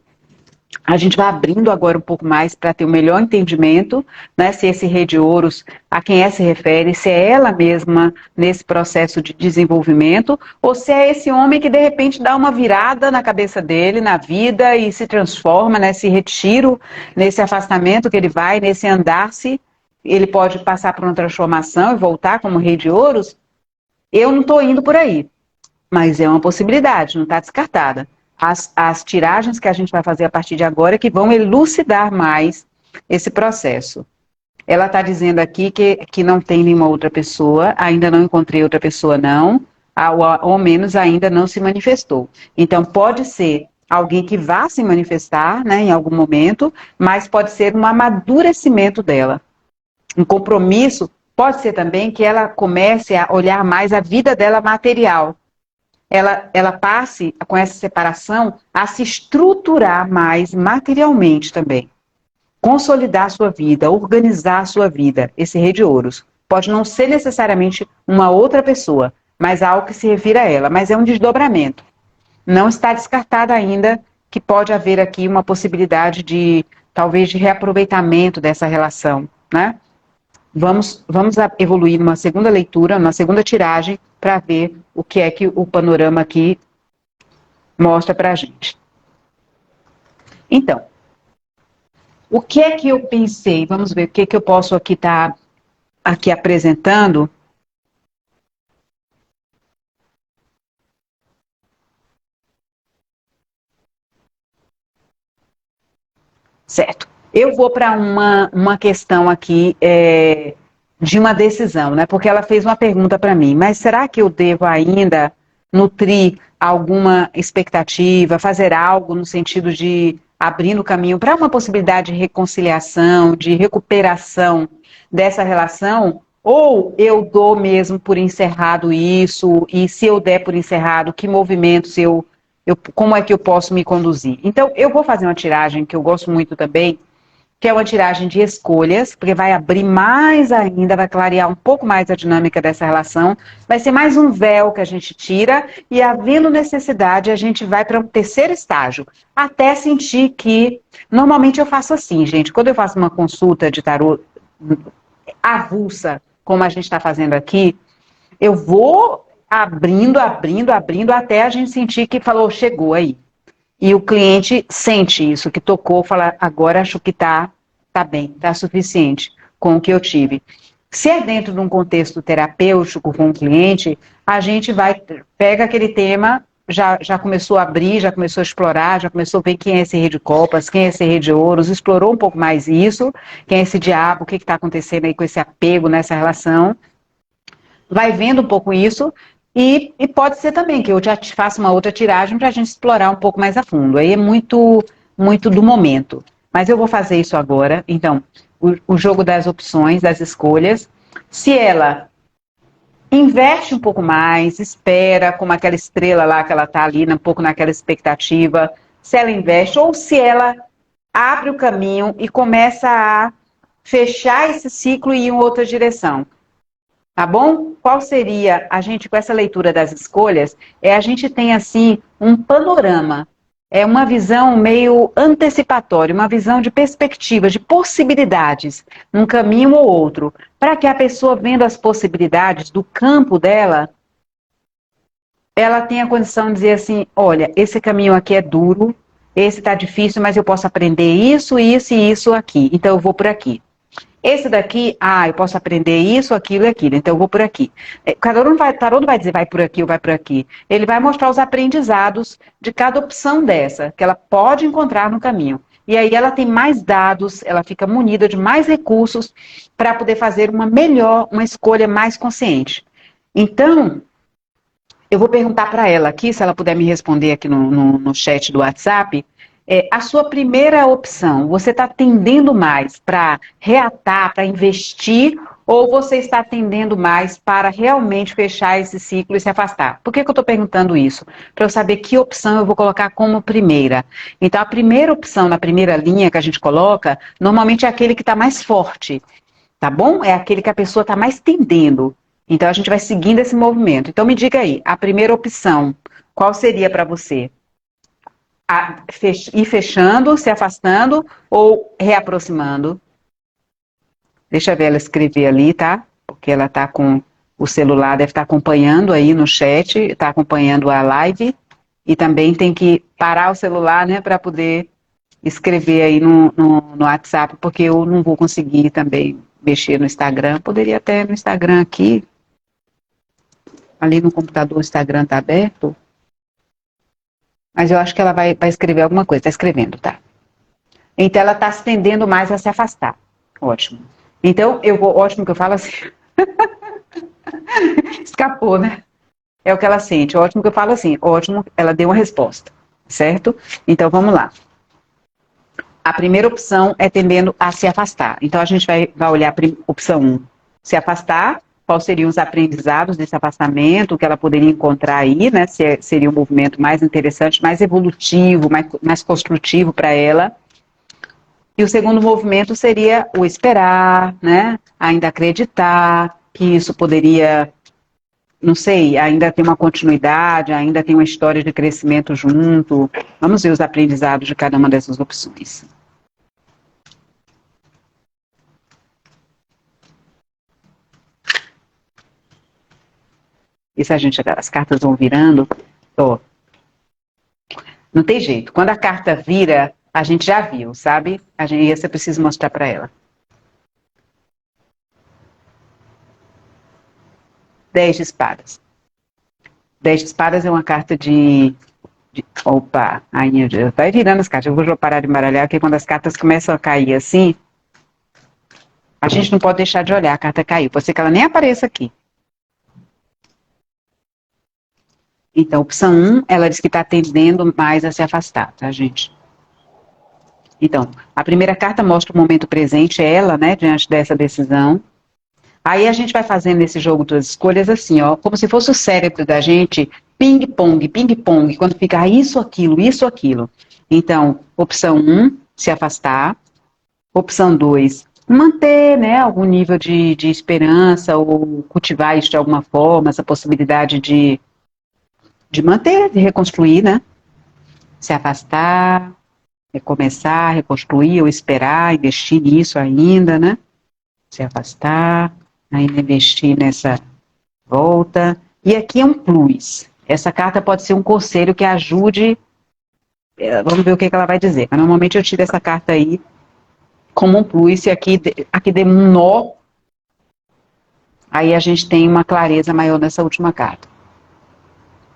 A gente vai abrindo agora um pouco mais para ter um melhor entendimento, né, se esse rei de ouros, a quem se refere, se é ela mesma nesse processo de desenvolvimento, ou se é esse homem que de repente dá uma virada na cabeça dele, na vida, e se transforma nesse retiro, nesse afastamento que ele vai, nesse andar-se, ele pode passar por uma transformação e voltar como rei de ouros. Eu não estou indo por aí, mas é uma possibilidade, não está descartada. As tiragens que a gente vai fazer a partir de agora que vão elucidar mais esse processo. Ela está dizendo aqui que não tem nenhuma outra pessoa, ainda não encontrei outra pessoa não, ou ao menos ainda não se manifestou. Então pode ser alguém que vá se manifestar, né, em algum momento, mas pode ser um amadurecimento dela. Um compromisso, pode ser também que ela comece a olhar mais a vida dela material. Ela passe, com essa separação, a se estruturar mais materialmente também. Consolidar a sua vida, organizar a sua vida, esse rei de ouros. Pode não ser necessariamente uma outra pessoa, mas algo que se refira a ela, mas é um desdobramento. Não está descartada ainda que pode haver aqui uma possibilidade de, talvez, de reaproveitamento dessa relação, né? Vamos evoluir numa segunda leitura, numa segunda tiragem, para ver o que é que o panorama aqui mostra para a gente. Então, o que é que eu pensei? Vamos ver o que é que eu posso aqui estar aqui apresentando. Certo. Eu vou para uma questão aqui de uma decisão, né? Porque ela fez uma pergunta para mim, mas será que eu devo ainda nutrir alguma expectativa, fazer algo no sentido de abrir o caminho para uma possibilidade de reconciliação, de recuperação dessa relação? Ou eu dou mesmo por encerrado isso, e se eu der por encerrado, que movimentos como é que eu posso me conduzir? Então, eu vou fazer uma tiragem que eu gosto muito também, que é uma tiragem de escolhas, porque vai abrir mais ainda, vai clarear um pouco mais a dinâmica dessa relação, vai ser mais um véu que a gente tira, e havendo necessidade, a gente vai para um terceiro estágio, até sentir que, normalmente eu faço assim, gente, quando eu faço uma consulta de tarô avulsa, como a gente está fazendo aqui, eu vou abrindo, até a gente sentir que falou, chegou aí. E o cliente sente isso, que tocou, fala, agora acho que tá bem, tá suficiente com o que eu tive. Se é dentro de um contexto terapêutico com o cliente, a gente pega aquele tema, já começou a abrir, já começou a explorar, já começou a ver quem é esse rei de copas, quem é esse rei de ouros, explorou um pouco mais isso, quem é esse diabo, o que está acontecendo aí com esse apego nessa relação. Vai vendo um pouco isso, e pode ser também que eu já te faça uma outra tiragem para a gente explorar um pouco mais a fundo. Aí é muito, muito do momento. Mas eu vou fazer isso agora. Então, o jogo das opções, das escolhas. Se ela investe um pouco mais, espera, como aquela estrela lá que ela está ali, um pouco naquela expectativa, se ela investe, ou se ela abre o caminho e começa a fechar esse ciclo e ir em outra direção. Tá bom? Qual seria, a gente, com essa leitura das escolhas, a gente tem, assim, um panorama, uma visão meio antecipatória, uma visão de perspectiva, de possibilidades, num caminho ou outro, para que a pessoa, vendo as possibilidades do campo dela, ela tenha condição de dizer assim, olha, esse caminho aqui é duro, esse está difícil, mas eu posso aprender isso, isso e isso aqui, então eu vou por aqui. Esse daqui, eu posso aprender isso, aquilo e aquilo, então eu vou por aqui. Tarô não vai dizer vai por aqui ou vai por aqui. Ele vai mostrar os aprendizados de cada opção dessa, que ela pode encontrar no caminho. E aí ela tem mais dados, ela fica munida de mais recursos para poder fazer uma escolha mais consciente. Então, eu vou perguntar para ela aqui, se ela puder me responder aqui no chat do WhatsApp, a sua primeira opção, você está tendendo mais para reatar, para investir, ou você está tendendo mais para realmente fechar esse ciclo e se afastar? Por que eu estou perguntando isso? Para eu saber que opção eu vou colocar como primeira. Então, a primeira opção, na primeira linha que a gente coloca, normalmente é aquele que está mais forte, tá bom? É aquele que a pessoa está mais tendendo. Então, a gente vai seguindo esse movimento. Então, me diga aí, a primeira opção, qual seria para você? Ir fechando, se afastando ou reaproximando? Deixa eu ver ela escrever ali, tá? Porque ela tá com o celular, deve estar acompanhando aí no chat, está acompanhando a live e também tem que parar o celular, né, para poder escrever aí no WhatsApp, porque eu não vou conseguir também mexer no Instagram. Poderia até no Instagram aqui, ali no computador o Instagram tá aberto. Mas eu acho que ela vai escrever alguma coisa. Está escrevendo, tá? Então ela está se tendendo mais a se afastar. Ótimo. Então, ótimo que eu falo assim. Escapou, né? É o que ela sente. Ótimo que eu falo assim. Ótimo, ela deu uma resposta. Certo? Então vamos lá. A primeira opção é tendendo a se afastar. Então a gente vai olhar a opção 1. Se afastar. Quais seriam os aprendizados desse afastamento, que ela poderia encontrar aí, né? Seria um movimento mais interessante, mais evolutivo, mais construtivo para ela. E o segundo movimento seria o esperar, né? Ainda acreditar que isso poderia, não sei, ainda ter uma continuidade, ainda tem uma história de crescimento junto. Vamos ver os aprendizados de cada uma dessas opções. E se as cartas vão virando, não tem jeito. Quando a carta vira, a gente já viu, sabe? Essa eu preciso mostrar para ela. 10 de espadas. 10 de espadas é uma carta opa, aí vai virando as cartas. Eu vou parar de embaralhar, porque quando as cartas começam a cair assim, a gente não pode deixar de olhar, a carta caiu. Pode ser que ela nem apareça aqui. Então, opção 1, ela diz que está tendendo mais a se afastar, tá, gente? Então, a primeira carta mostra o momento presente, ela, né, diante dessa decisão. Aí a gente vai fazendo esse jogo das escolhas assim, ó, como se fosse o cérebro da gente, ping-pong, ping-pong, quando fica isso, aquilo, isso, aquilo. Então, opção 1, se afastar. Opção 2, manter, né, algum nível de esperança ou cultivar isso de alguma forma, essa possibilidade de manter, de reconstruir, né? Se afastar, recomeçar, reconstruir ou esperar, investir nisso ainda, né? Se afastar, ainda investir nessa volta. E aqui é um plus. Essa carta pode ser um conselho que ajude. Vamos ver o que ela vai dizer. Mas normalmente eu tiro essa carta aí como um plus. E aqui dê um nó. Aí a gente tem uma clareza maior nessa última carta.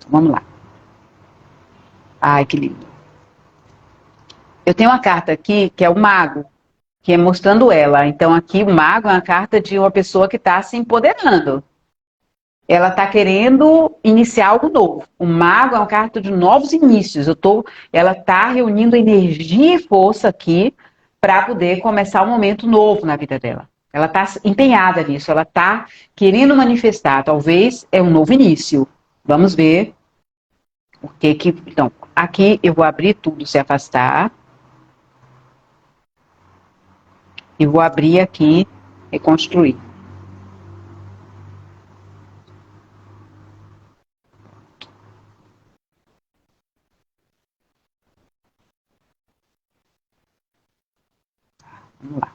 Vamos lá. Ai, que lindo. Eu tenho uma carta aqui, que é o mago, que é mostrando ela. Então, aqui, o mago é uma carta de uma pessoa que está se empoderando. Ela está querendo iniciar algo novo. O mago é uma carta de novos inícios. Ela está reunindo energia e força aqui para poder começar um momento novo na vida dela. Ela está empenhada nisso, ela está querendo manifestar. Talvez é um novo início. Vamos ver. Então, aqui eu vou abrir tudo, se afastar. E vou abrir aqui, reconstruir. Vamos lá.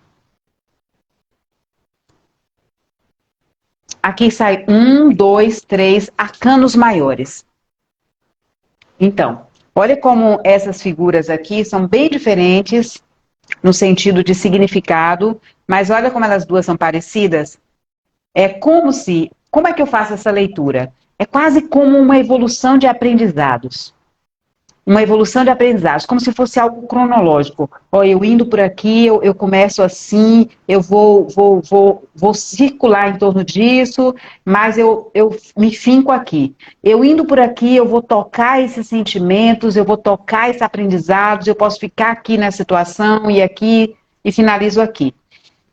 Aqui sai 1, 2, 3 arcanos maiores. Então, olha como essas figuras aqui são bem diferentes no sentido de significado, mas olha como elas duas são parecidas. É como se... Como é que eu faço essa leitura? É quase como uma evolução de aprendizados. Uma evolução de aprendizados, como se fosse algo cronológico. Ó, eu indo por aqui, eu começo assim, eu vou circular em torno disso, mas eu me finco aqui. Eu indo por aqui, eu vou tocar esses sentimentos, eu vou tocar esses aprendizados, eu posso ficar aqui na situação e aqui, e finalizo aqui.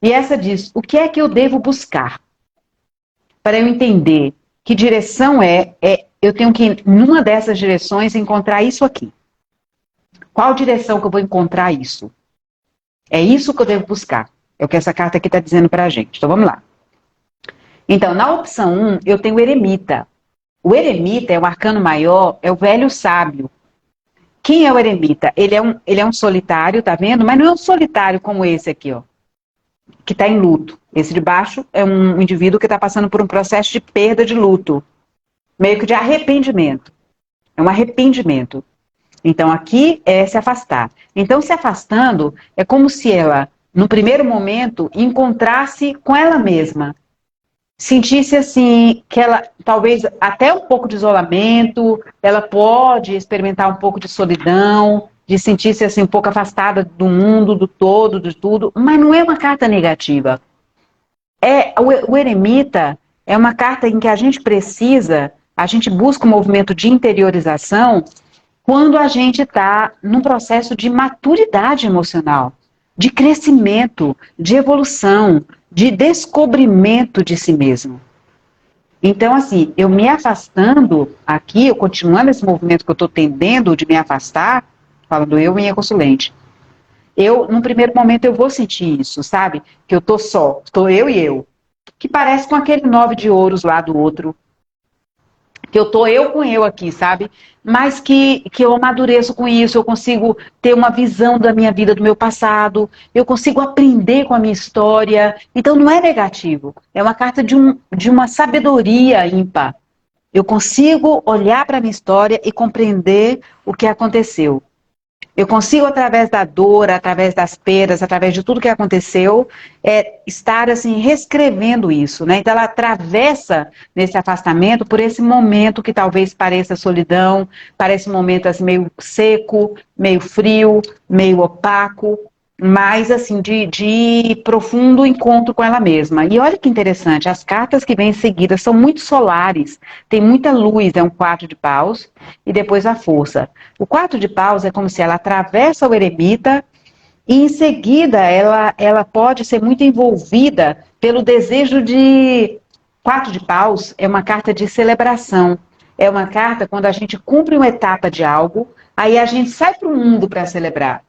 E essa diz, o que é que eu devo buscar? Para eu entender que direção eu tenho que, numa dessas direções, encontrar isso aqui. Qual direção que eu vou encontrar isso? É isso que eu devo buscar. É o que essa carta aqui está dizendo para a gente. Então, vamos lá. Então, na opção 1, eu tenho o eremita. O eremita é um arcano maior, é o velho sábio. Quem é o eremita? Ele é um solitário, tá vendo? Mas não é um solitário como esse aqui, ó, que está em luto. Esse de baixo é um indivíduo que está passando por um processo de perda de luto. Meio que de arrependimento. É um arrependimento. Então, aqui é se afastar. Então, se afastando, é como se ela, no primeiro momento, encontrasse com ela mesma. Sentisse, assim, que ela, talvez, até um pouco de isolamento, ela pode experimentar um pouco de solidão, de sentir-se, assim, um pouco afastada do mundo, do todo, de tudo. Mas não é uma carta negativa. O eremita é uma carta em que a gente busca um movimento de interiorização quando a gente está num processo de maturidade emocional, de crescimento, de evolução, de descobrimento de si mesmo. Então, assim, eu me afastando aqui, eu continuando esse movimento que eu estou tendendo de me afastar, falando eu, minha consulente, num primeiro momento, eu vou sentir isso, sabe? Que eu tô só, estou eu e eu. Que parece com aquele 9 de ouros lá do outro. Que eu tô eu com eu aqui, sabe? Mas que eu amadureço com isso, eu consigo ter uma visão da minha vida, do meu passado, eu consigo aprender com a minha história. Então não é negativo, é uma carta de uma sabedoria ímpar. Eu consigo olhar para a minha história e compreender o que aconteceu. Eu consigo, através da dor, através das perdas, através de tudo que aconteceu, estar, assim, reescrevendo isso, né? Então, ela atravessa nesse afastamento por esse momento que talvez pareça solidão, parece um momento, assim, meio seco, meio frio, meio opaco, mas, assim, de profundo encontro com ela mesma. E olha que interessante, as cartas que vêm em seguida são muito solares, tem muita luz, é um 4 de paus, e depois a força. O 4 de paus é como se ela atravessa o eremita e em seguida ela pode ser muito envolvida pelo desejo de... 4 de paus é uma carta de celebração. É uma carta quando a gente cumpre uma etapa de algo, aí a gente sai para o mundo para celebrar.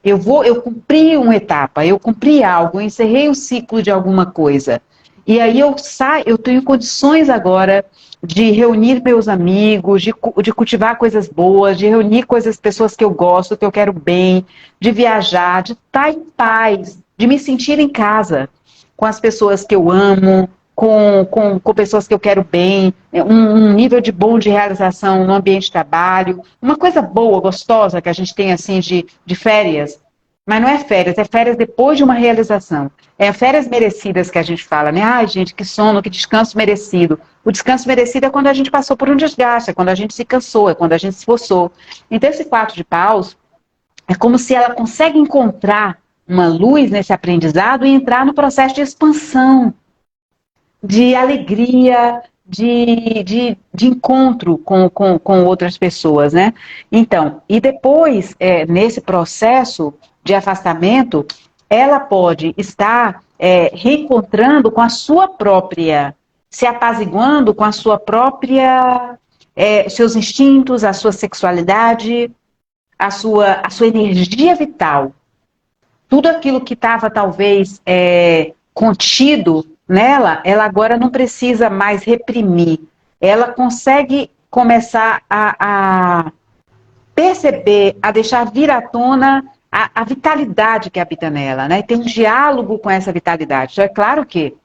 Eu cumpri uma etapa, eu cumpri algo, eu encerrei o ciclo de alguma coisa. E aí eu tenho condições agora de reunir meus amigos, de cultivar coisas boas, de reunir pessoas que eu gosto, que eu quero bem, de viajar, de estar em paz, de me sentir em casa, com as pessoas que eu amo, com pessoas que eu quero bem, um nível de bom de realização no ambiente de trabalho, uma coisa boa, gostosa que a gente tem assim de férias. Mas não é férias depois de uma realização. É férias merecidas que a gente fala, né? Ai, gente, que sono, que descanso merecido. O descanso merecido é quando a gente passou por um desgaste, é quando a gente se cansou, é quando a gente se esforçou. Então, esse 4 de paus é como se ela consegue encontrar uma luz nesse aprendizado e entrar no processo de expansão, de alegria, de encontro com outras pessoas, né? Então, e depois, nesse processo de afastamento, ela pode estar reencontrando com a sua própria, se apaziguando com a sua própria, seus instintos, a sua sexualidade, a sua energia vital. Tudo aquilo que estava talvez contido nela, ela agora não precisa mais reprimir. Ela consegue começar a perceber, a deixar vir à tona a vitalidade que habita nela, né? Tem um diálogo com essa vitalidade. Então, é claro que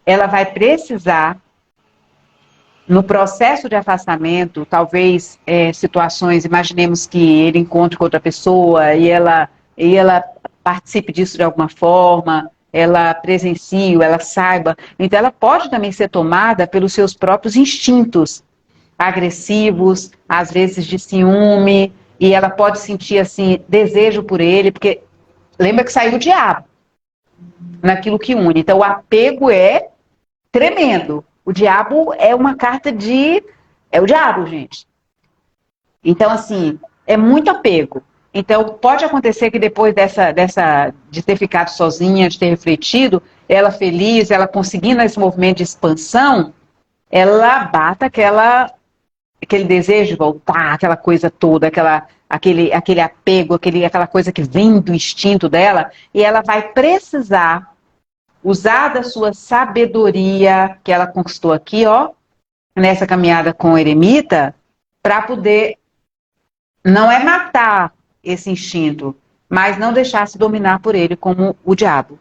ela vai precisar, no processo de afastamento, talvez situações, imaginemos que ele encontre com outra pessoa e ela participe disso de alguma forma, ela presencie, ela saiba. Então, ela pode também ser tomada pelos seus próprios instintos agressivos, às vezes de ciúme, e ela pode sentir, assim, desejo por ele, porque lembra que saiu o diabo naquilo que une. Então, o apego é tremendo. O diabo é uma carta de... É o diabo, gente. Então, assim, é muito apego. Então, pode acontecer que depois de ter ficado sozinha, de ter refletido, ela feliz, ela conseguindo esse movimento de expansão, ela bata aquele desejo de voltar, aquela coisa toda, aquele apego, aquela coisa que vem do instinto dela, e ela vai precisar usar da sua sabedoria que ela conquistou aqui, ó, nessa caminhada com o eremita, para poder, não é matar esse instinto, mas não deixar se dominar por ele como o diabo.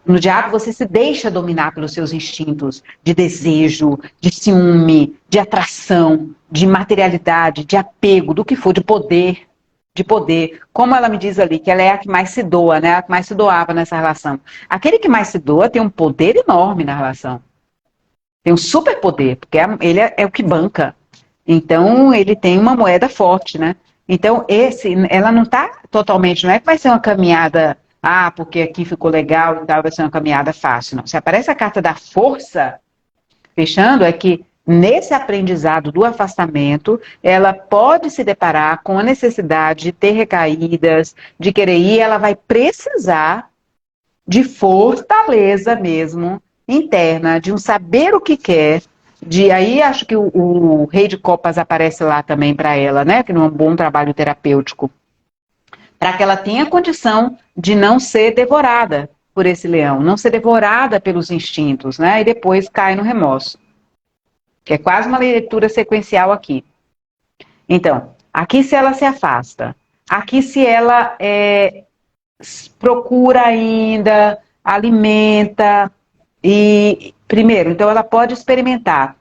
No diabo você se deixa dominar pelos seus instintos de desejo, de ciúme, de atração, de materialidade, de apego, do que for, de poder. De poder. Como ela me diz ali, que ela é a que mais se doa, né? A que mais se doava nessa relação. Aquele que mais se doa tem um poder enorme na relação. Tem um super poder, porque ele é o que banca. Então, ele tem uma moeda forte, né? Então, ela não está totalmente, não é que vai ser uma caminhada, porque aqui ficou legal e tal, vai ser uma caminhada fácil, não. Se aparece a carta da força, fechando, é que nesse aprendizado do afastamento, ela pode se deparar com a necessidade de ter recaídas, de querer ir, ela vai precisar de fortaleza mesmo, interna, de um saber o que quer, aí acho que o Rei de Copas aparece lá também para ela, né, que num bom trabalho terapêutico, para que ela tenha condição de não ser devorada por esse leão, não ser devorada pelos instintos, né, e depois cai no remorso. Que é quase uma leitura sequencial aqui. Então, aqui se ela se afasta, aqui se ela procura ainda, alimenta, e primeiro, então ela pode experimentar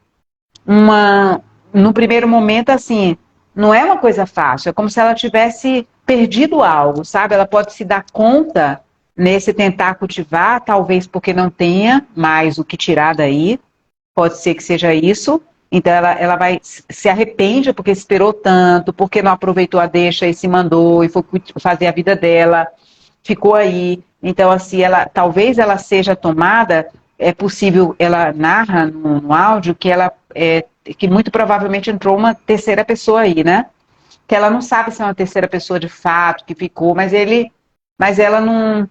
no primeiro momento, assim, não é uma coisa fácil, é como se ela tivesse perdido algo, sabe? Ela pode se dar conta nesse tentar cultivar, talvez porque não tenha mais o que tirar daí, pode ser que seja isso. Então ela vai se arrepende porque esperou tanto, porque não aproveitou a deixa e se mandou e foi fazer a vida dela, ficou aí. Então assim, talvez ela seja tomada, é possível, ela narra no áudio que muito provavelmente entrou uma terceira pessoa aí, né? Que ela não sabe se é uma terceira pessoa de fato que ficou, mas ela não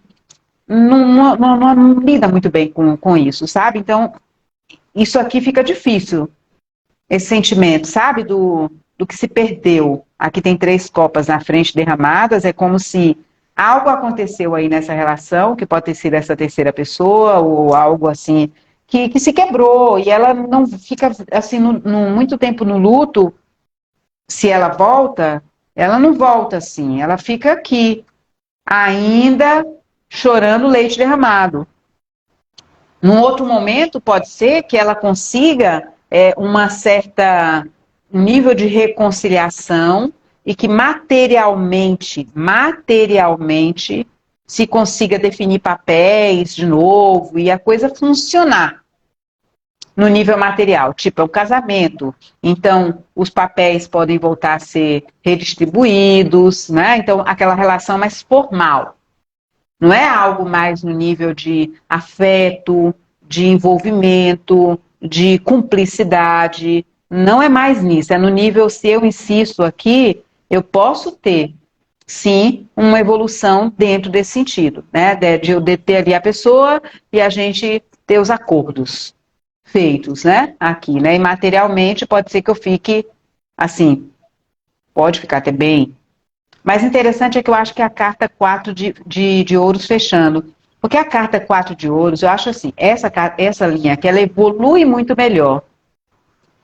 lida muito bem com isso, sabe? Então isso aqui fica difícil, esse sentimento, sabe, do que se perdeu. Aqui tem 3 copas na frente derramadas, é como se algo aconteceu aí nessa relação, que pode ter sido essa terceira pessoa, ou algo assim, que se quebrou, e ela não fica, assim, muito tempo no luto. Se ela volta, ela não volta assim, ela fica aqui, ainda chorando leite derramado. Num outro momento, pode ser que ela consiga um nível de reconciliação e que materialmente se consiga definir papéis de novo e a coisa funcionar no nível material, tipo é um casamento. Então, os papéis podem voltar a ser redistribuídos, né? Então, aquela relação mais formal. Não é algo mais no nível de afeto, de envolvimento, de cumplicidade. Não é mais nisso. É no nível, se eu insisto aqui, eu posso ter, sim, uma evolução dentro desse sentido, né? De eu deter ali a pessoa e a gente ter os acordos feitos, né? Aqui, né? E materialmente pode ser que eu fique assim, pode ficar até bem. Mas interessante é que eu acho que a carta 4 de ouros fechando. Porque a carta 4 de ouros, eu acho assim, essa linha aqui, ela evolui muito melhor.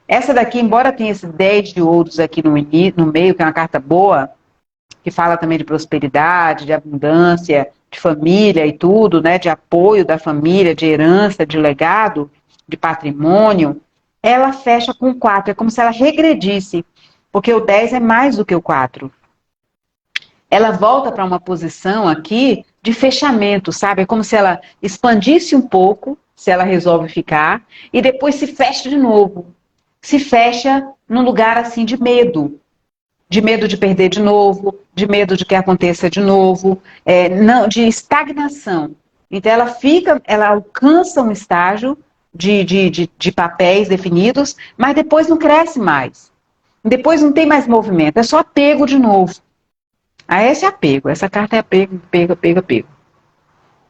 Essa daqui, embora tenha esse 10 de ouros aqui no meio, que é uma carta boa, que fala também de prosperidade, de abundância, de família e tudo, né, de apoio da família, de herança, de legado, de patrimônio, ela fecha com 4, é como se ela regredisse, porque o 10 é mais do que o 4. Ela volta para uma posição aqui de fechamento, sabe? É como se ela expandisse um pouco, se ela resolve ficar, e depois se fecha de novo. Se fecha num lugar assim de medo de perder de novo, de medo de que aconteça de novo, não, de estagnação. Então ela alcança um estágio de papéis definidos, mas depois não cresce mais. Depois não tem mais movimento, é só apego de novo. Ah, esse é apego, essa carta é apego, apego, apego, apego.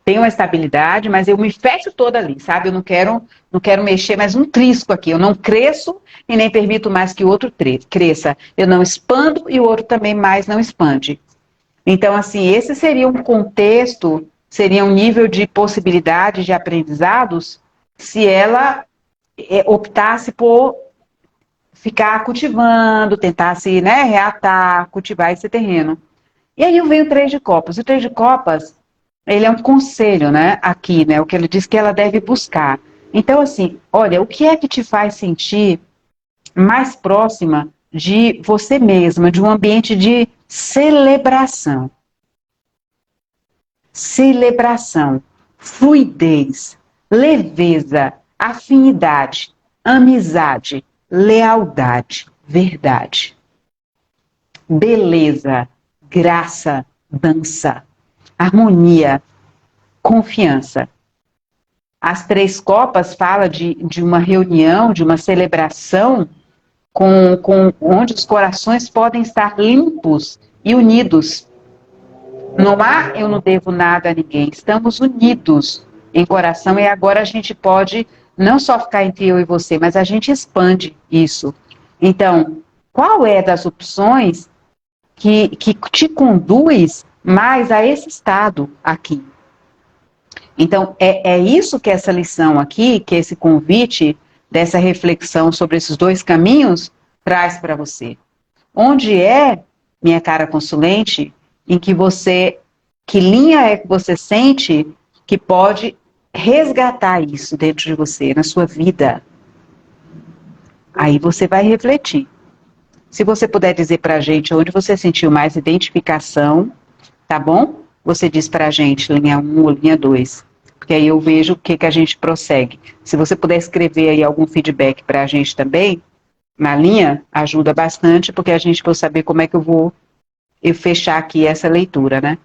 Tem uma estabilidade, mas eu me fecho toda ali, sabe? Eu não quero mexer mais um trisco aqui. Eu não cresço e nem permito mais que o outro cresça. Eu não expando e o outro também mais não expande. Então, assim, esse seria um contexto, seria um nível de possibilidade de aprendizados se ela optasse por ficar cultivando, tentasse, né, reatar, cultivar esse terreno. E aí vem o 3 de copas. O 3 de copas, ele é um conselho, né, aqui, né, o que ele diz que ela deve buscar. Então, assim, olha, o que é que te faz sentir mais próxima de você mesma, de um ambiente de celebração? Celebração, fluidez, leveza, afinidade, amizade, lealdade, verdade, beleza, graça, dança, harmonia, confiança. As 3 copas fala de uma reunião, de uma celebração onde os corações podem estar limpos e unidos. Não há eu não devo nada a ninguém, estamos unidos em coração e agora a gente pode não só ficar entre eu e você, mas a gente expande isso. Então, qual é das opções que te conduz mais a esse estado aqui? Então, é isso que essa lição aqui, que esse convite dessa reflexão sobre esses 2 caminhos traz para você. Onde é, minha cara consulente, em que que linha é que você sente que pode resgatar isso dentro de você, na sua vida? Aí você vai refletir. Se você puder dizer para a gente onde você sentiu mais identificação, tá bom? Você diz para a gente linha 1 ou linha 2, porque aí eu vejo o que a gente prossegue. Se você puder escrever aí algum feedback para a gente também, na linha, ajuda bastante, porque a gente vai saber como é que eu vou fechar aqui essa leitura, né?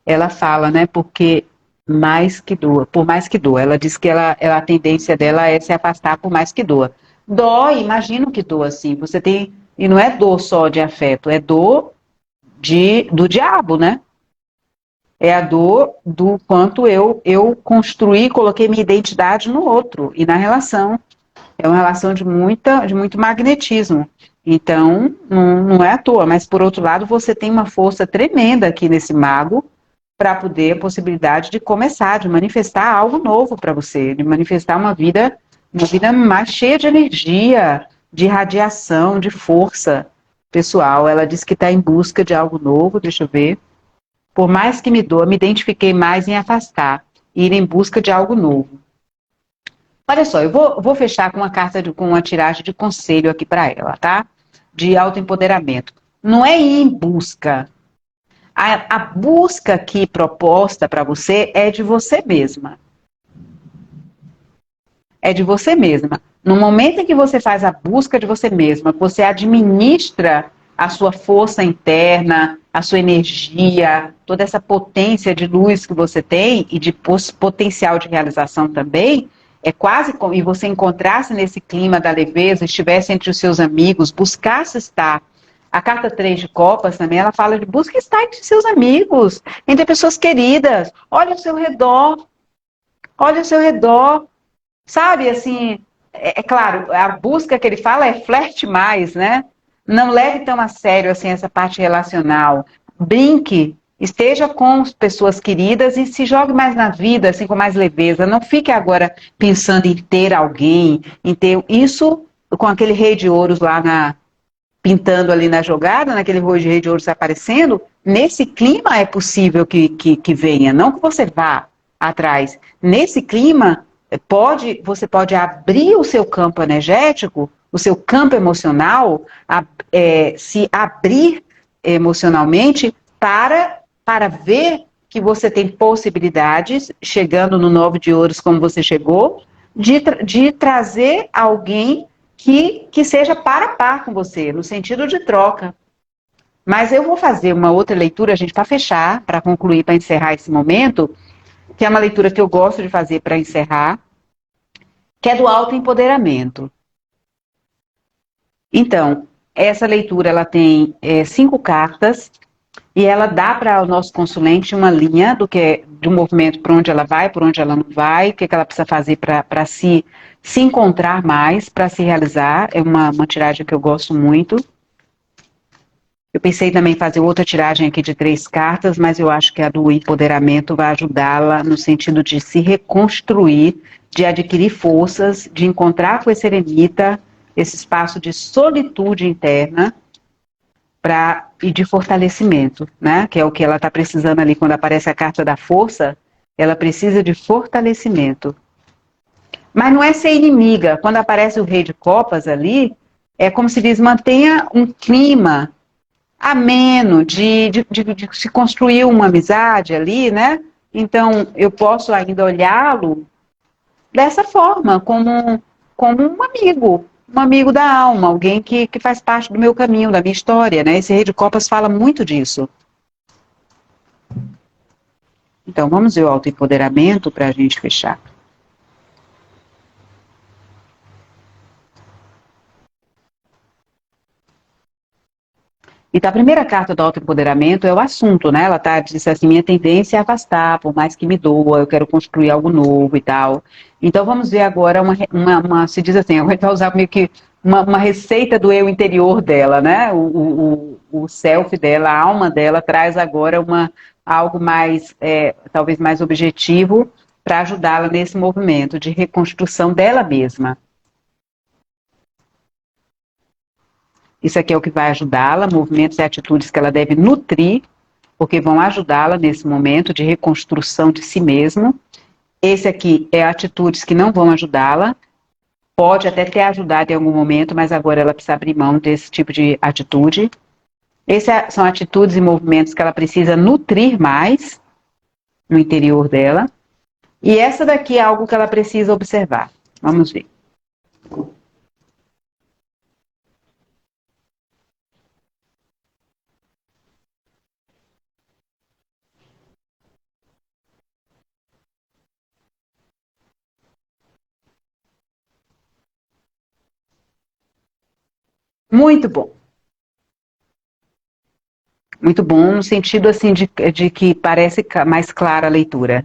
Ela fala, né, porque mais que doa, por mais que doa. Ela diz que a tendência dela é se afastar por mais que doa. Dói, imagino que doa, assim. Você tem, e não é dor só de afeto, é dor do diabo, né? É a dor do quanto eu construí, coloquei minha identidade no outro e na relação. É uma relação de muito magnetismo. Então, não é à toa, mas por outro lado, você tem uma força tremenda aqui nesse mago para poder a possibilidade de começar, de manifestar algo novo para você, de manifestar uma vida mais cheia de energia, de radiação, de força pessoal. Ela diz que está em busca de algo novo, deixa eu ver. Por mais que me doa, me identifiquei mais em afastar, ir em busca de algo novo. Olha só, eu vou fechar com uma carta, com uma tiragem de conselho aqui para ela, tá? De autoempoderamento. Não é ir em busca. A busca aqui proposta para você é de você mesma. É de você mesma. No momento em que você faz a busca de você mesma, que você administra a sua força interna, a sua energia, toda essa potência de luz que você tem e de potencial de realização também, é quase como se você encontrasse nesse clima da leveza, estivesse entre os seus amigos, buscasse estar. A carta 3 de copas também, ela fala de busca estar entre seus amigos, entre pessoas queridas. Olha ao seu redor. Olha ao seu redor. Sabe, assim, é claro, a busca que ele fala é flerte mais, né? Não leve tão a sério, assim, essa parte relacional. Brinque, esteja com pessoas queridas e se jogue mais na vida, assim, com mais leveza. Não fique agora pensando em ter alguém, em ter isso com aquele rei de ouros lá pintando ali na jogada, naquele rei de ouros aparecendo, nesse clima é possível que venha, não que você vá atrás. Nesse clima, você pode abrir o seu campo energético, o seu campo emocional, se abrir emocionalmente para ver que você tem possibilidades, chegando no 9 de ouros como você chegou, de trazer alguém que seja par a par com você, no sentido de troca. Mas eu vou fazer uma outra leitura, gente, para fechar, para concluir, para encerrar esse momento, que é uma leitura que eu gosto de fazer para encerrar, que é do autoempoderamento. Então, essa leitura ela tem 5 cartas e ela dá para o nosso consulente uma linha do movimento, para onde ela vai, por onde ela não vai, o que ela precisa fazer para se encontrar mais, para se realizar. É uma tiragem que eu gosto muito. Eu pensei também em fazer outra tiragem aqui de 3 cartas, mas eu acho que a do empoderamento vai ajudá-la no sentido de se reconstruir, de adquirir forças, de encontrar com esse eremita esse espaço de solitude interna e de fortalecimento, né? Que é o que ela está precisando ali quando aparece a carta da força, ela precisa de fortalecimento. Mas não é ser inimiga. Quando aparece o rei de copas ali, é como se diz, mantenha um clima ameno de se construir uma amizade ali, né? Então, eu posso ainda olhá-lo dessa forma, como um amigo da alma, alguém que faz parte do meu caminho, da minha história, né? Esse rei de copas fala muito disso. Então, vamos ver o autoempoderamento para a gente fechar. Então, a primeira carta do autoempoderamento é o assunto, né? Ela diz assim, minha tendência é afastar, por mais que me doa, eu quero construir algo novo e tal. Então, vamos ver agora se diz assim, a gente vai usar meio que uma receita do eu interior dela, né? O self dela, a alma dela traz agora algo mais, talvez mais objetivo para ajudá-la nesse movimento de reconstrução dela mesma. Isso aqui é o que vai ajudá-la, movimentos e atitudes que ela deve nutrir, porque vão ajudá-la nesse momento de reconstrução de si mesmo. Esse aqui é atitudes que não vão ajudá-la, pode até ter ajudado em algum momento, mas agora ela precisa abrir mão desse tipo de atitude. Essas são atitudes e movimentos que ela precisa nutrir mais no interior dela. E essa daqui é algo que ela precisa observar. Vamos ver. Muito bom. Muito bom, no sentido assim de que parece mais clara a leitura.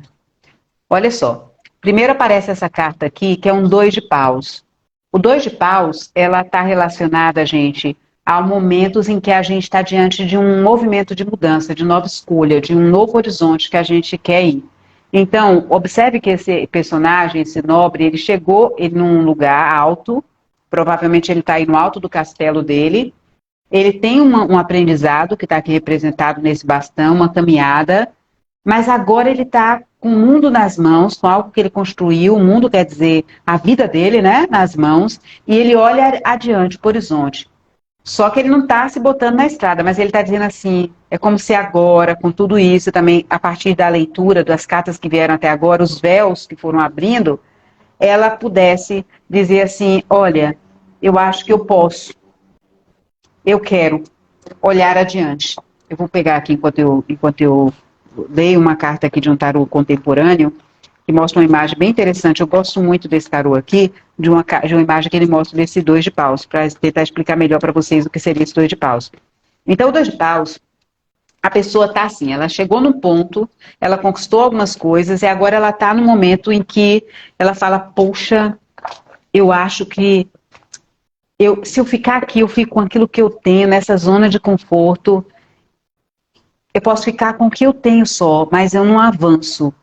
Olha só, primeiro aparece essa carta aqui, que é um 2 de paus. O 2 de paus, ela está relacionada, gente, a momentos em que a gente está diante de um movimento de mudança, de nova escolha, de um novo horizonte que a gente quer ir. Então, observe que esse personagem, esse nobre, ele chegou num lugar alto, provavelmente ele está aí no alto do castelo dele, ele tem um aprendizado que está aqui representado nesse bastão, uma caminhada, mas agora ele está com o mundo nas mãos, com algo que ele construiu, o mundo quer dizer a vida dele, né, nas mãos, e ele olha adiante, para o horizonte. Só que ele não está se botando na estrada, mas ele está dizendo assim, é como se agora, com tudo isso, também a partir da leitura das cartas que vieram até agora, os véus que foram abrindo, ela pudesse dizer assim, olha, eu acho que eu posso, eu quero olhar adiante. Eu vou pegar aqui enquanto eu leio uma carta aqui de um tarô contemporâneo que mostra uma imagem bem interessante. Eu gosto muito desse tarô aqui, de uma imagem que ele mostra desse 2 de paus, para tentar explicar melhor para vocês o que seria esse 2 de paus. Então, o 2 de paus, a pessoa está assim, ela chegou num ponto, ela conquistou algumas coisas e agora ela está no momento em que ela fala, poxa, eu acho que se eu ficar aqui, eu fico com aquilo que eu tenho, nessa zona de conforto, eu posso ficar com o que eu tenho só, mas eu não avanço.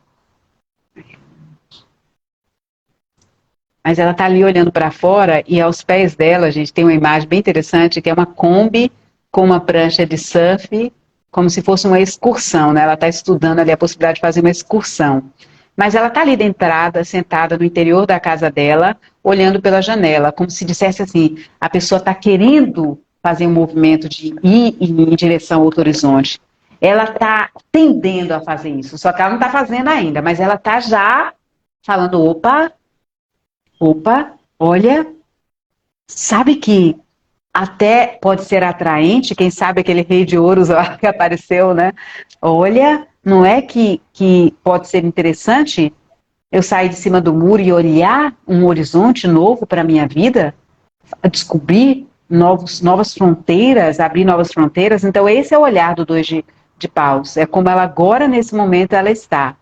mas ela está ali olhando para fora e aos pés dela, a gente tem uma imagem bem interessante, que é uma Kombi com uma prancha de surf, como se fosse uma excursão, né? Ela está estudando ali a possibilidade de fazer uma excursão. Mas ela está ali de entrada, sentada no interior da casa dela, olhando pela janela, como se dissesse assim, a pessoa está querendo fazer um movimento de ir em direção ao outro horizonte. Ela está tendendo a fazer isso, só que ela não está fazendo ainda, mas ela está já falando, opa, olha, sabe que até pode ser atraente, quem sabe aquele rei de ouros lá que apareceu, né? Olha, não é que pode ser interessante eu sair de cima do muro e olhar um horizonte novo para a minha vida? Descobrir novas fronteiras, abrir novas fronteiras? Então esse é o olhar do dois de paus, é como ela agora, nesse momento, ela está.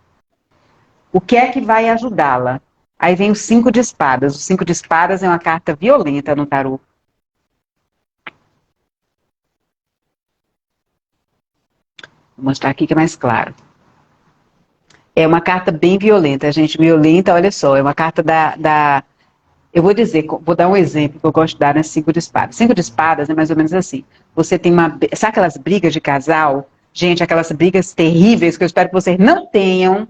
O que é que vai ajudá-la? Aí vem o 5 de espadas. O 5 de espadas é uma carta violenta no tarô. Vou mostrar aqui que é mais claro. É uma carta bem violenta, gente. Violenta, olha só, é uma carta eu vou dizer, vou dar um exemplo que eu gosto de dar, né? 5 de espadas. 5 de espadas é mais ou menos assim. Você tem sabe aquelas brigas de casal? Gente, aquelas brigas terríveis que eu espero que vocês não tenham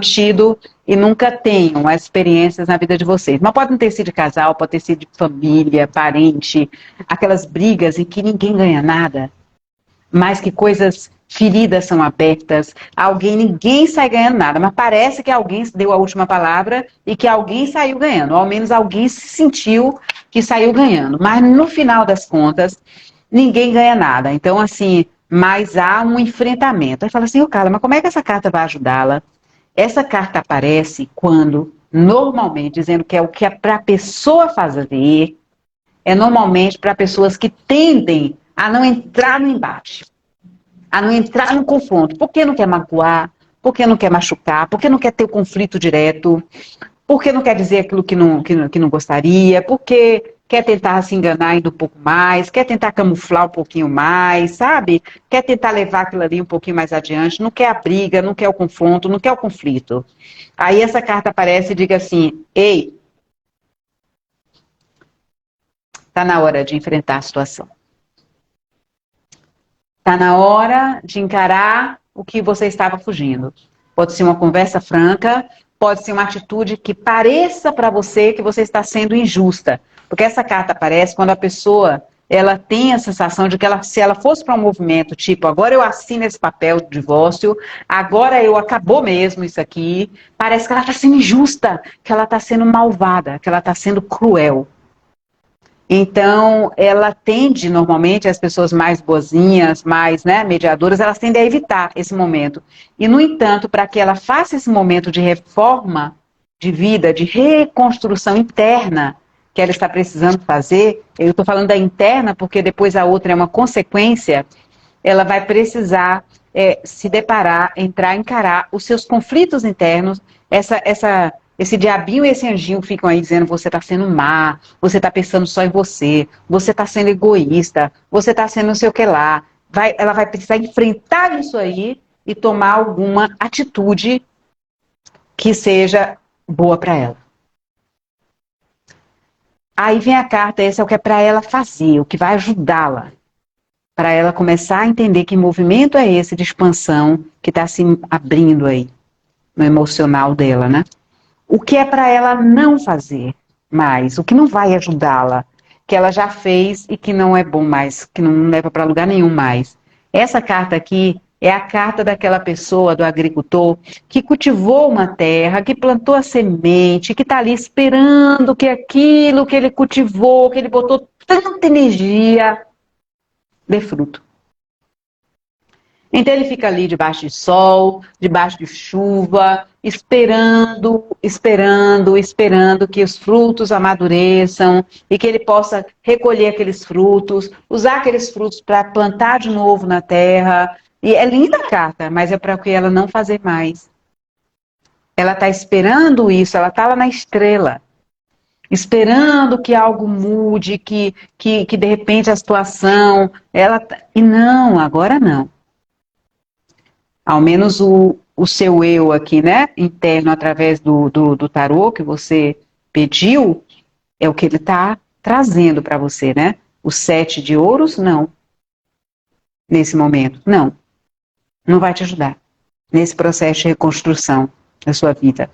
tido e nunca tenham as experiências na vida de vocês. Mas pode não ter sido de casal, pode ter sido de família, parente, aquelas brigas em que ninguém ganha nada, mas que coisas feridas são abertas, ninguém sai ganhando nada, mas parece que alguém deu a última palavra e que alguém saiu ganhando, ou ao menos alguém se sentiu que saiu ganhando, mas no final das contas, ninguém ganha nada. Então, assim, mas há um enfrentamento. Aí fala assim, Carla, mas como é que essa carta vai ajudá-la? Essa carta aparece quando, normalmente, dizendo que é o que é para a pessoa fazer, é normalmente para pessoas que tendem a não entrar no embate, a não entrar no confronto, porque não quer magoar, porque não quer machucar, porque não quer ter o conflito direto, porque não quer dizer aquilo que não gostaria, porque quer tentar se enganar ainda um pouco mais, quer tentar camuflar um pouquinho mais, sabe? Quer tentar levar aquilo ali um pouquinho mais adiante, não quer a briga, não quer o confronto, não quer o conflito. Aí essa carta aparece e diga assim, ei, tá na hora de enfrentar a situação. Tá na hora de encarar o que você estava fugindo. Pode ser uma conversa franca, pode ser uma atitude que pareça para você que você está sendo injusta. Porque essa carta aparece quando a pessoa ela tem a sensação de que se ela fosse para um movimento tipo, agora eu assino esse papel de divórcio, agora eu acabou mesmo isso aqui, parece que ela está sendo injusta, que ela está sendo malvada, que ela está sendo cruel. Então, ela tende, normalmente, as pessoas mais boazinhas, mais mediadoras, elas tendem a evitar esse momento. E, no entanto, para que ela faça esse momento de reforma de vida, de reconstrução interna que ela está precisando fazer, eu estou falando da interna porque depois a outra é uma consequência, ela vai precisar se deparar, encarar os seus conflitos internos, esse diabinho e esse anjinho ficam aí dizendo você está sendo má, você está pensando só em você está sendo egoísta, você está sendo não sei o que lá. Ela vai precisar enfrentar isso aí e tomar alguma atitude que seja boa para ela. Aí vem a carta, esse é o que é para ela fazer, o que vai ajudá-la. Para ela começar a entender que movimento é esse de expansão que está se abrindo aí no emocional dela, né? O que é para ela não fazer mais, o que não vai ajudá-la, que ela já fez e que não é bom mais, que não leva para lugar nenhum mais. Essa carta aqui é a carta daquela pessoa, do agricultor, que cultivou uma terra, que plantou a semente, que está ali esperando que aquilo que ele cultivou, que ele botou tanta energia, dê fruto. Então ele fica ali debaixo de sol, debaixo de chuva, esperando que os frutos amadureçam e que ele possa recolher aqueles frutos, usar aqueles frutos para plantar de novo na terra. E é linda a carta, mas é para que ela não fazer mais. Ela está esperando isso, ela está lá na estrela, esperando que algo mude, que de repente a situação... E não, agora não. Ao menos o seu eu aqui, né, interno, através do tarô que você pediu, é o que ele está trazendo para você, né? O 7 de ouros, não. Nesse momento, não. Não vai te ajudar nesse processo de reconstrução da sua vida.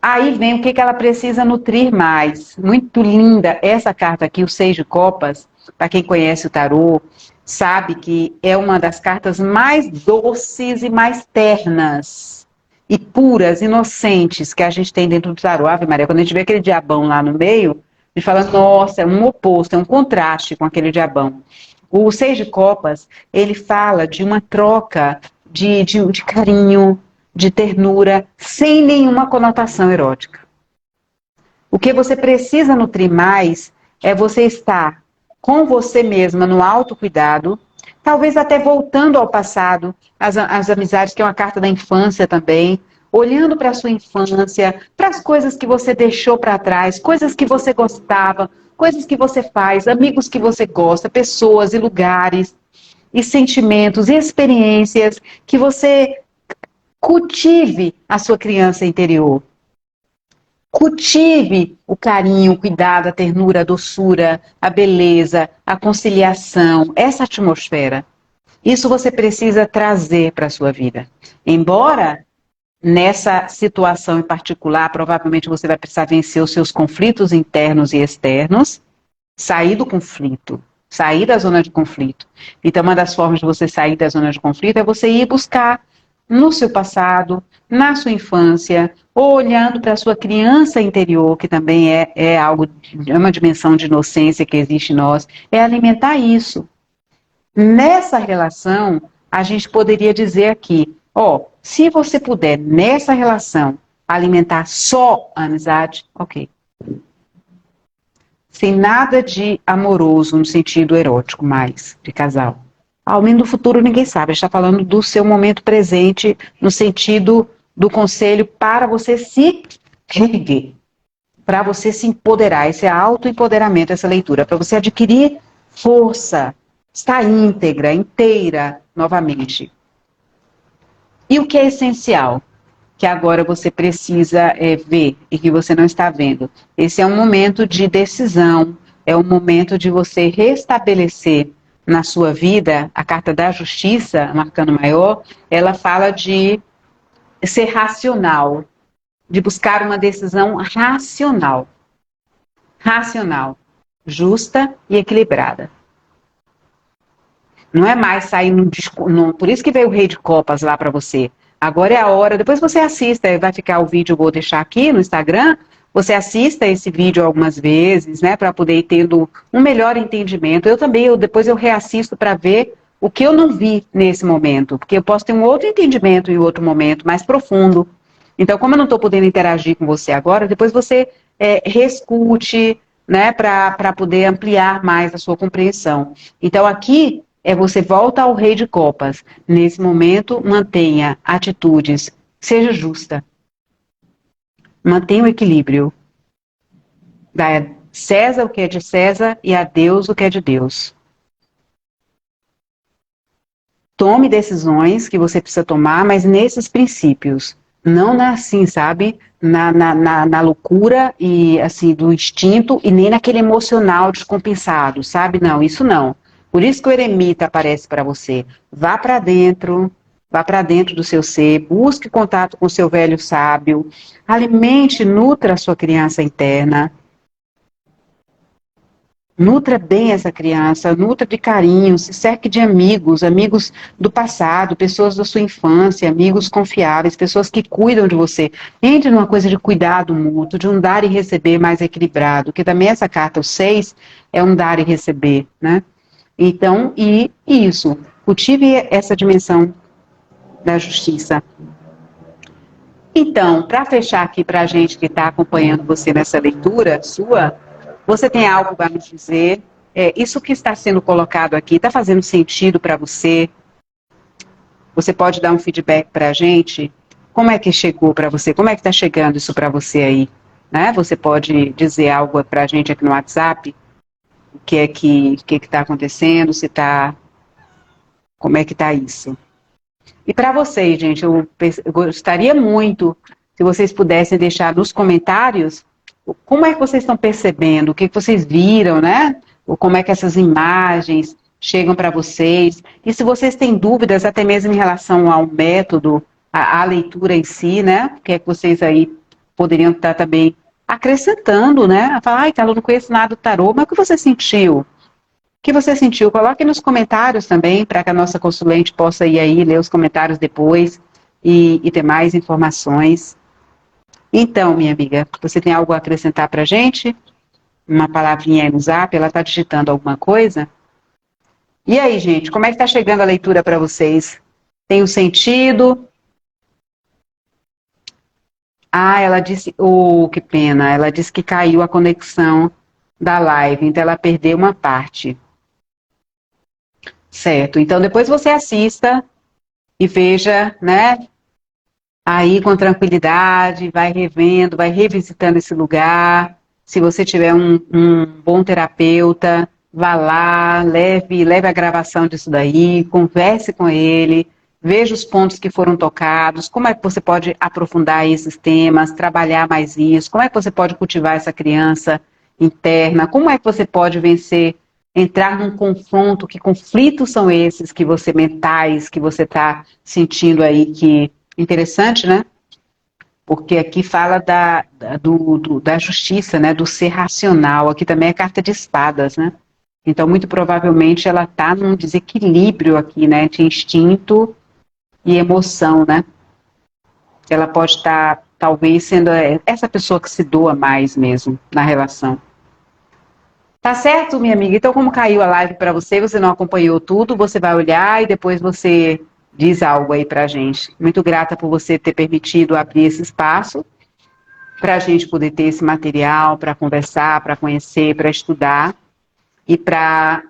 Aí vem o que ela precisa nutrir mais. Muito linda essa carta aqui, o 6 de copas. Para quem conhece o tarô, sabe que é uma das cartas mais doces e mais ternas e puras, inocentes que a gente tem dentro do tarô. Ave Maria, quando a gente vê aquele diabão lá no meio, a gente fala, nossa, é um oposto, é um contraste com aquele diabão. O 6 de copas, ele fala de uma troca de carinho, de ternura, sem nenhuma conotação erótica. O que você precisa nutrir mais é você estar com você mesma no autocuidado, talvez até voltando ao passado, as amizades, que é uma carta da infância também, olhando para a sua infância, para as coisas que você deixou para trás, coisas que você gostava, coisas que você faz, amigos que você gosta, pessoas e lugares, e sentimentos e experiências que você cultive a sua criança interior. Cultive o carinho, o cuidado, a ternura, a doçura, a beleza, a conciliação, essa atmosfera. Isso você precisa trazer para a sua vida. Embora nessa situação em particular, provavelmente você vai precisar vencer os seus conflitos internos e externos, sair do conflito, sair da zona de conflito. Então, uma das formas de você sair da zona de conflito é você ir buscar no seu passado, na sua infância, ou olhando para a sua criança interior, que também é algo, é uma dimensão de inocência que existe em nós, é alimentar isso. Nessa relação, a gente poderia dizer aqui, se você puder, nessa relação, alimentar só a amizade, ok. Sem nada de amoroso no sentido erótico mais, de casal. Ao menos do futuro ninguém sabe, a gente está falando do seu momento presente, no sentido do conselho para você se erguer, para você se empoderar, esse é autoempoderamento, essa leitura, para você adquirir força, estar íntegra, inteira, novamente. E o que é essencial, que agora você precisa ver e que você não está vendo? Esse é um momento de decisão, é um momento de você restabelecer na sua vida, a carta da justiça, um arcano maior, ela fala de ser racional, de buscar uma decisão racional. Racional, justa e equilibrada. Não é mais sair por isso que veio o Rei de Copas lá para você. Agora é a hora, depois você assista, vai ficar o vídeo, vou deixar aqui no Instagram, você assista esse vídeo algumas vezes, né, para poder ir tendo um melhor entendimento. Eu também, depois eu reassisto para ver o que eu não vi nesse momento, porque eu posso ter um outro entendimento em outro momento, mais profundo. Então, como eu não estou podendo interagir com você agora, depois você reescute, né, para poder ampliar mais a sua compreensão. Então, aqui você volta ao Rei de Copas. Nesse momento, mantenha atitudes, seja justa. Mantenha o equilíbrio. Dá a César o que é de César e a Deus o que é de Deus. Tome decisões que você precisa tomar, mas nesses princípios. Não assim, sabe? Na loucura e assim do instinto e nem naquele emocional descompensado, sabe? Não, isso não. Por isso que o eremita aparece para você. Vá para dentro do seu ser, busque contato com o seu velho sábio, alimente, nutra a sua criança interna. Nutra bem essa criança, nutra de carinho, se cerque de amigos, amigos do passado, pessoas da sua infância, amigos confiáveis, pessoas que cuidam de você. Entre numa coisa de cuidado mútuo, de um dar e receber mais equilibrado, que também essa carta, o 6, é um dar e receber, né? Então, e isso, cultive essa dimensão da justiça. Então, para fechar aqui para a gente que está acompanhando você nessa leitura sua, você tem algo para nos dizer? Isso que está sendo colocado aqui, está fazendo sentido para você? Você pode dar um feedback para a gente? Como é que chegou para você? Como é que está chegando isso para você aí? Né? Você pode dizer algo para a gente aqui no WhatsApp? O que é que está acontecendo? Como é que está isso? E para vocês, gente, eu gostaria muito se vocês pudessem deixar nos comentários como é que vocês estão percebendo? O que vocês viram, né? Ou como é que essas imagens chegam para vocês? E se vocês têm dúvidas, até mesmo em relação ao método, à leitura em si, né? O que é que vocês aí poderiam estar também acrescentando, né? Falar, ai, Carla, eu não conheço nada do tarô, mas o que você sentiu? O que você sentiu? Coloque nos comentários também, para que a nossa consulente possa ir aí, ler os comentários depois e ter mais informações. Então, minha amiga, você tem algo a acrescentar para a gente? Uma palavrinha aí no zap, ela está digitando alguma coisa? E aí, gente, como é que está chegando a leitura para vocês? Tem o sentido? Ah, ela disse, oh, que pena, ela disse que caiu a conexão da live, então ela perdeu uma parte. Certo, então depois você assista e veja, né, aí com tranquilidade, vai revendo, vai revisitando esse lugar. Se você tiver um bom terapeuta, vá lá, leve a gravação disso daí, converse com ele, veja os pontos que foram tocados, como é que você pode aprofundar esses temas, trabalhar mais isso, como é que você pode cultivar essa criança interna, como é que você pode vencer, entrar num confronto, que conflitos são esses que você mentais, que você está sentindo aí que interessante, né? Porque aqui fala da justiça, né? Do ser racional. Aqui também é carta de espadas, né? Então, muito provavelmente, ela está num desequilíbrio aqui, né? De instinto e emoção, né? Ela pode estar, talvez, sendo essa pessoa que se doa mais mesmo na relação. Tá certo, minha amiga? Então, como caiu a live para você, você não acompanhou tudo, você vai olhar e depois você diz algo aí pra gente. Muito grata por você ter permitido abrir esse espaço para a gente poder ter esse material, para conversar, para conhecer, para estudar e para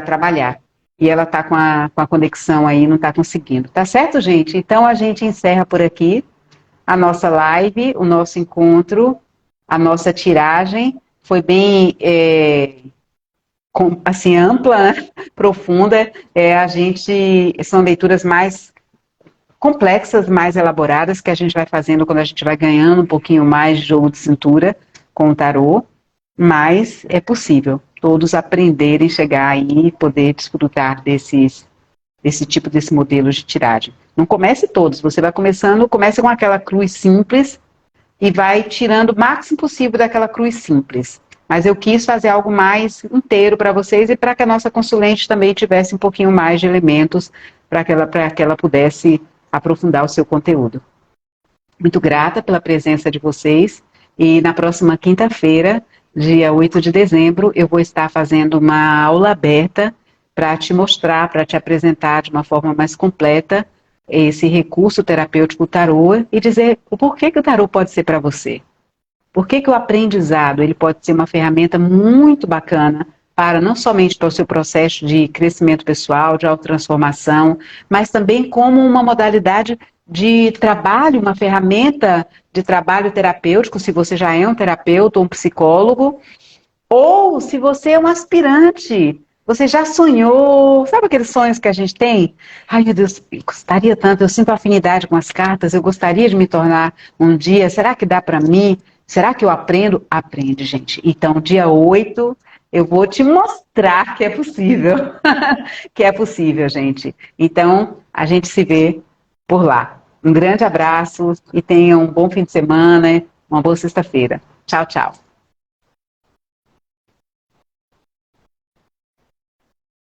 trabalhar. E ela está com a conexão aí, não está conseguindo. Tá certo, gente? Então, a gente encerra por aqui a nossa live, o nosso encontro, a nossa tiragem. Foi bem assim, ampla, né? Profunda. A gente são leituras mais complexas, mais elaboradas, que a gente vai fazendo quando a gente vai ganhando um pouquinho mais de jogo de cintura com o tarô, mas é possível todos aprenderem, chegar aí e poder desfrutar desse modelo de tiragem. Não comece todos, você vai começando, começa com aquela cruz simples e vai tirando o máximo possível daquela cruz simples. Mas eu quis fazer algo mais inteiro para vocês e para que a nossa consulente também tivesse um pouquinho mais de elementos para que ela pudesse aprofundar o seu conteúdo. Muito grata pela presença de vocês e na próxima quinta-feira, dia 8 de dezembro, eu vou estar fazendo uma aula aberta para te mostrar, para te apresentar de uma forma mais completa esse recurso terapêutico tarô e dizer o porquê que o tarô pode ser para você. Por que o aprendizado ele pode ser uma ferramenta muito bacana para não somente para o seu processo de crescimento pessoal, de autotransformação, mas também como uma modalidade de trabalho, uma ferramenta de trabalho terapêutico, se você já é um terapeuta ou um psicólogo, ou se você é um aspirante, você já sonhou, sabe aqueles sonhos que a gente tem? Ai, meu Deus, eu gostaria tanto, eu sinto afinidade com as cartas, eu gostaria de me tornar um dia, será que dá para mim? Será que eu aprendo? Aprende, gente. Então, dia 8, eu vou te mostrar que é possível. Que é possível, gente. Então, a gente se vê por lá. Um grande abraço e tenha um bom fim de semana, uma boa sexta-feira. Tchau, tchau.